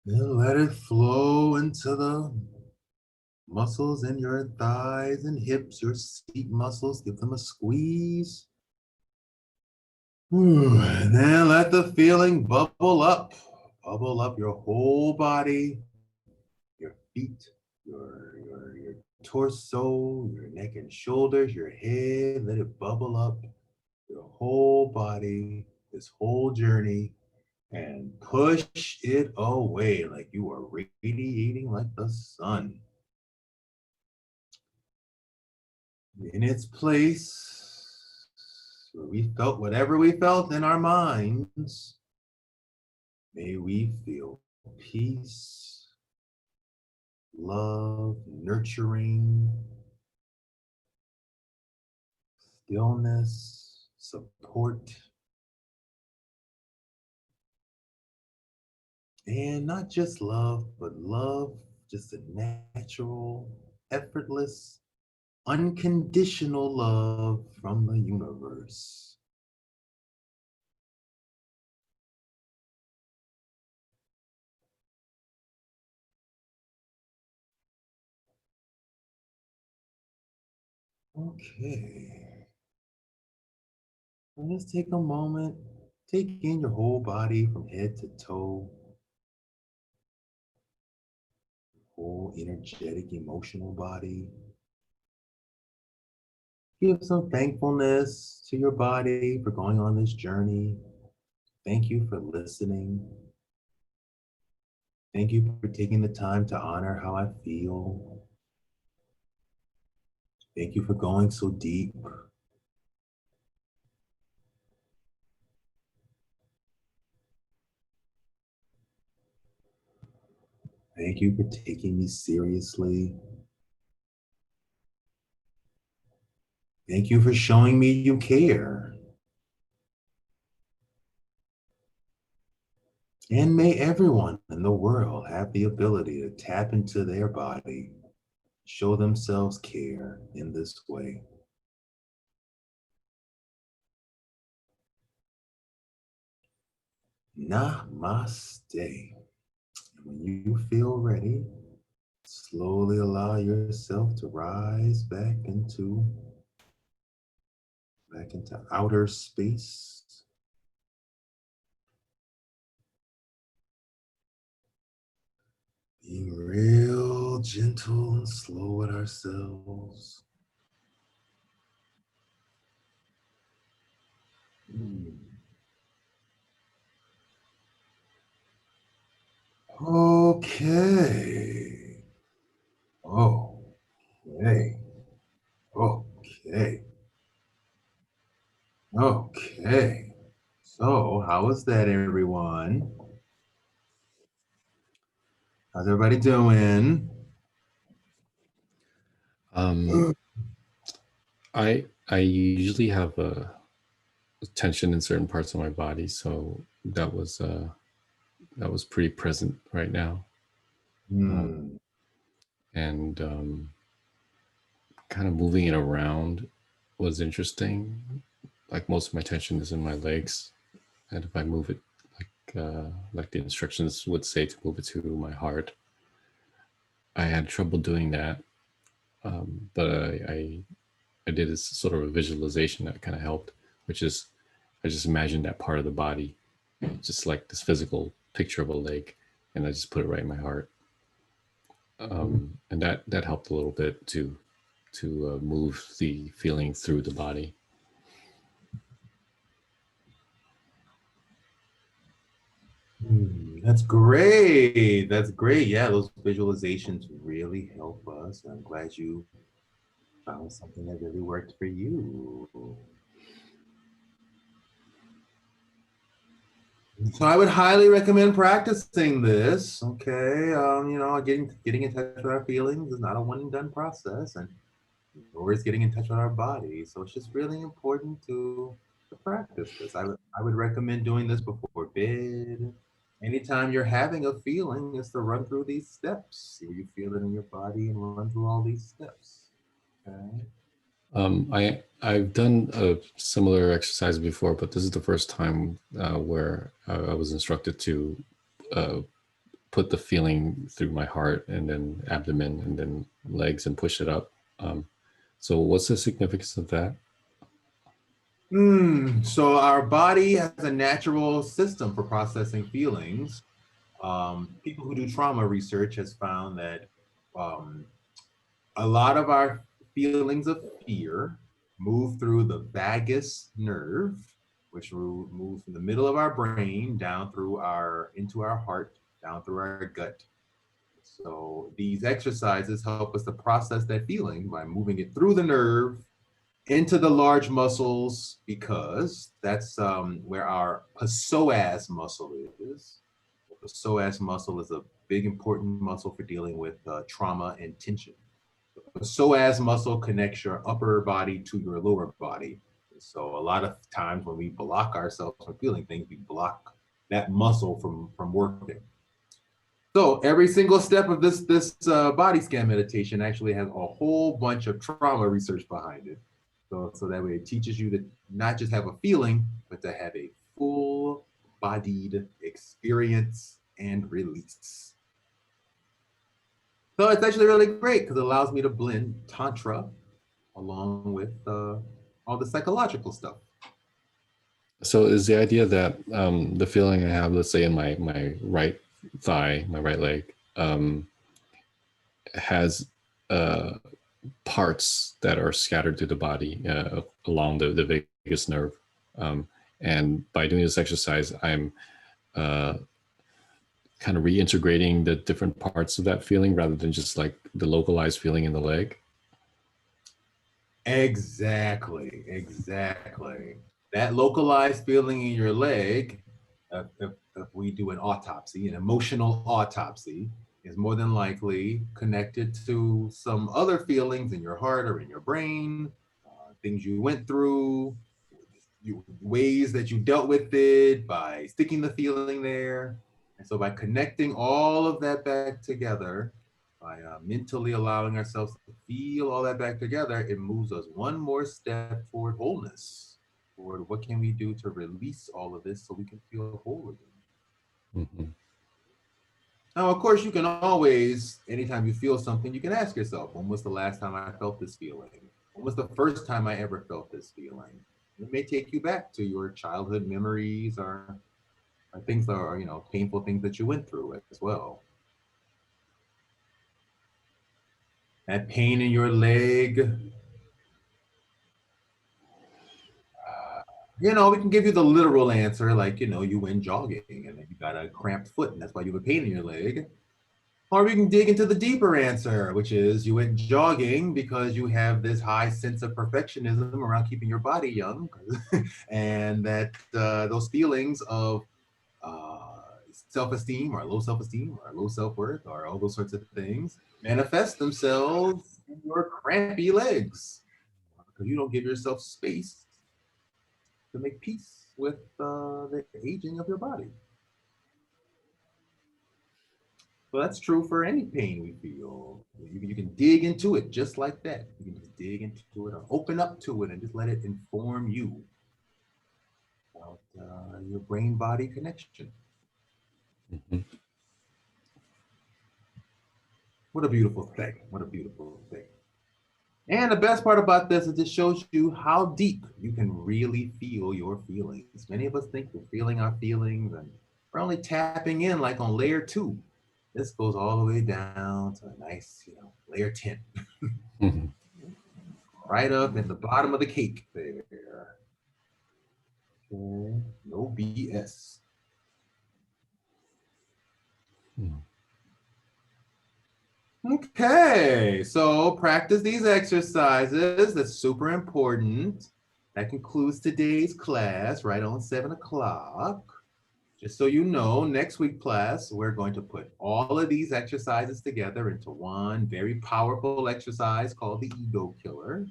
Speaker 1: And let it flow into the muscles in your thighs and hips, your seat muscles. Give them a squeeze. And then let the feeling bubble up your whole body, your feet, your torso, your neck and shoulders, your head. Let it bubble up your whole body, this whole journey, and push it away like you are radiating like the sun. In its place, where we felt whatever we felt in our minds. May we feel peace, love, nurturing, stillness, support, and not just love, but love, just a natural, effortless, unconditional love from the universe. Okay. Let's take a moment, take in your whole body from head to toe, whole energetic, emotional body. Give some thankfulness to your body for going on this journey. Thank you for listening. Thank you for taking the time to honor how I feel. Thank you for going so deep. Thank you for taking me seriously. Thank you for showing me you care. And may everyone in the world have the ability to tap into their body, show themselves care in this way. Namaste. When you feel ready, slowly allow yourself to rise back into outer space. Being real gentle and slow with ourselves. Okay. Okay. Okay. Okay. So, how was that, everyone? How's everybody doing?
Speaker 2: Um, I usually have a tension in certain parts of my body, so that was pretty present right now,
Speaker 1: Hmm.
Speaker 2: and kind of moving it around was interesting. Like most of my tension is in my legs, and if I move it like the instructions would say to move it to my heart, I had trouble doing that. But I did this sort of a visualization that kind of helped, which is I just imagined that part of the body, just like this physical picture of a leg, and I just put it right in my heart, and that helped a little bit to move the feeling through the body.
Speaker 1: That's great. That's great. Yeah, those visualizations really help us. I'm glad you found something that really worked for you. So I would highly recommend practicing this. Okay, getting in touch with our feelings is not a one and done process, and nor is getting in touch with our body. So it's just really important to practice this. I would recommend doing this before bed. Anytime you're having a feeling, is to run through these steps. See where you feel it in your body and run through all these steps. Okay.
Speaker 2: I've done a similar exercise before, but this is the first time where I was instructed to uh, put the feeling through my heart and then abdomen and then legs and push it up. So what's the significance of that?
Speaker 1: So our body has a natural system for processing feelings. People who do trauma research has found that um, a lot of our feelings of fear move through the vagus nerve, which moves from the middle of our brain down through our into our heart, down through our gut. So these exercises help us to process that feeling by moving it through the nerve into the large muscles because that's where our psoas muscle is. The psoas muscle is a big important muscle for dealing with trauma and tension. The psoas muscle connects your upper body to your lower body. So a lot of times when we block ourselves from feeling things, we block that muscle from working. So every single step of this body scan meditation actually has a whole bunch of trauma research behind it. So that way it teaches you to not just have a feeling, but to have a full bodied experience and release. So it's actually really great because it allows me to blend Tantra along with all the psychological stuff.
Speaker 2: So is the idea that the feeling I have, let's say in my right thigh, my right leg, has parts that are scattered through the body along the vagus nerve. And by doing this exercise, I'm kind of reintegrating the different parts of that feeling rather than just like the localized feeling in the leg.
Speaker 1: Exactly. That localized feeling in your leg, if we do an autopsy, an emotional autopsy, is more than likely connected to some other feelings in your heart or in your brain, things you went through, ways that you dealt with it by sticking the feeling there. And so by connecting all of that back together, by mentally allowing ourselves to feel all that back together, it moves us one more step toward wholeness, toward what can we do to release all of this so we can feel whole again.
Speaker 2: Mm-hmm.
Speaker 1: Now, of course, you can always, anytime you feel something, you can ask yourself, when was the last time I felt this feeling? When was the first time I ever felt this feeling? It may take you back to your childhood memories or things that are, painful things that you went through as well. That pain in your leg, we can give you the literal answer, like, you went jogging and then you got a cramped foot and that's why you have a pain in your leg. Or we can dig into the deeper answer, which is you went jogging because you have this high sense of perfectionism around keeping your body young, and that those feelings of self-esteem or low self-esteem or low self-worth or all those sorts of things manifest themselves in your crampy legs because you don't give yourself space to make peace with the aging of your body. So that's true for any pain we feel. You can dig into it just like that. You can just dig into it or open up to it and just let it inform you about your brain-body connection.
Speaker 2: Mm-hmm.
Speaker 1: What a beautiful thing. What a beautiful thing. And the best part about this is it shows you how deep you can really feel your feelings. Many of us think we're feeling our feelings and we're only tapping in like on layer 2. This goes all the way down to a nice, layer 10.
Speaker 2: Mm-hmm.
Speaker 1: Right up at the bottom of the cake there. Okay. No BS.
Speaker 2: Mm-hmm.
Speaker 1: Okay, so practice these exercises. That's super important. That concludes today's class right on 7 o'clock. Just so you know, next week class, we're going to put all of these exercises together into one very powerful exercise called the ego killer.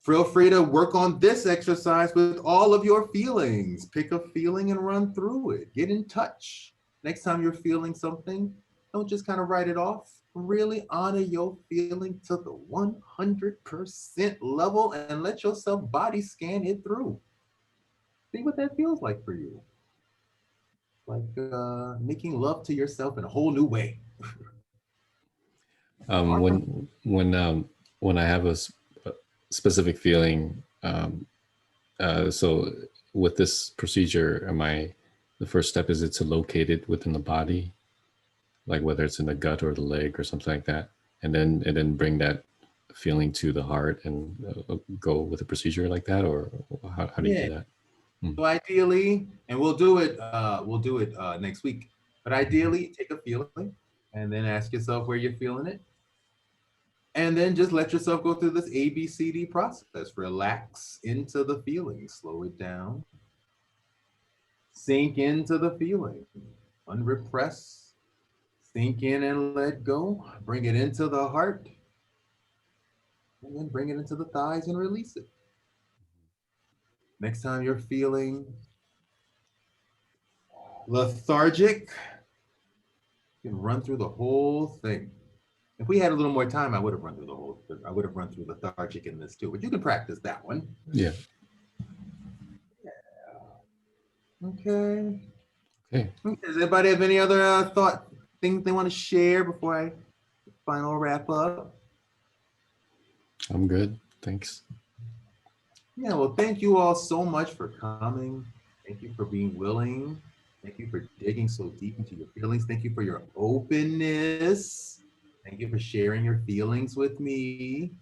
Speaker 1: Feel free to work on this exercise with all of your feelings. Pick a feeling and run through it. Get in touch. Next time you're feeling something, don't just kind of write it off. Really honor your feeling to the 100% level and let yourself body scan it through. See what that feels like for you. Like making love to yourself in a whole new way.
Speaker 2: When I have a specific feeling, so with this procedure, the first step is it to locate it within the body, like whether it's in the gut or the leg or something like that, and then bring that feeling to the heart and go with a procedure like that, or how do you do that?
Speaker 1: So ideally, and we'll do it next week, but ideally take a feeling and then ask yourself where you're feeling it. And then just let yourself go through this ABCD process. Relax into the feeling, slow it down, sink into the feeling, unrepress, sink in and let go, bring it into the heart, and then bring it into the thighs and release it. Next time you're feeling lethargic, you can run through the whole thing. If we had a little more time, I would have run through the whole. I would have run through lethargic in this too. But you can practice that one.
Speaker 2: Yeah.
Speaker 1: Okay.
Speaker 2: Okay.
Speaker 1: Does anybody have any other thought things they want to share before I final wrap up?
Speaker 2: I'm good. Thanks.
Speaker 1: Yeah. Well, thank you all so much for coming. Thank you for being willing. Thank you for digging so deep into your feelings. Thank you for your openness. Thank you for sharing your feelings with me.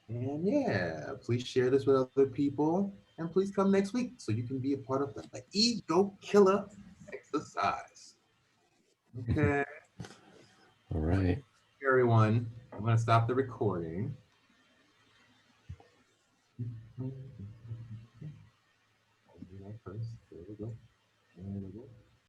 Speaker 1: And yeah, please share this with other people. And please come next week so you can be a part of the ego killer exercise. Okay,
Speaker 2: All right.
Speaker 1: everyone, I'm going to stop the recording. There we go.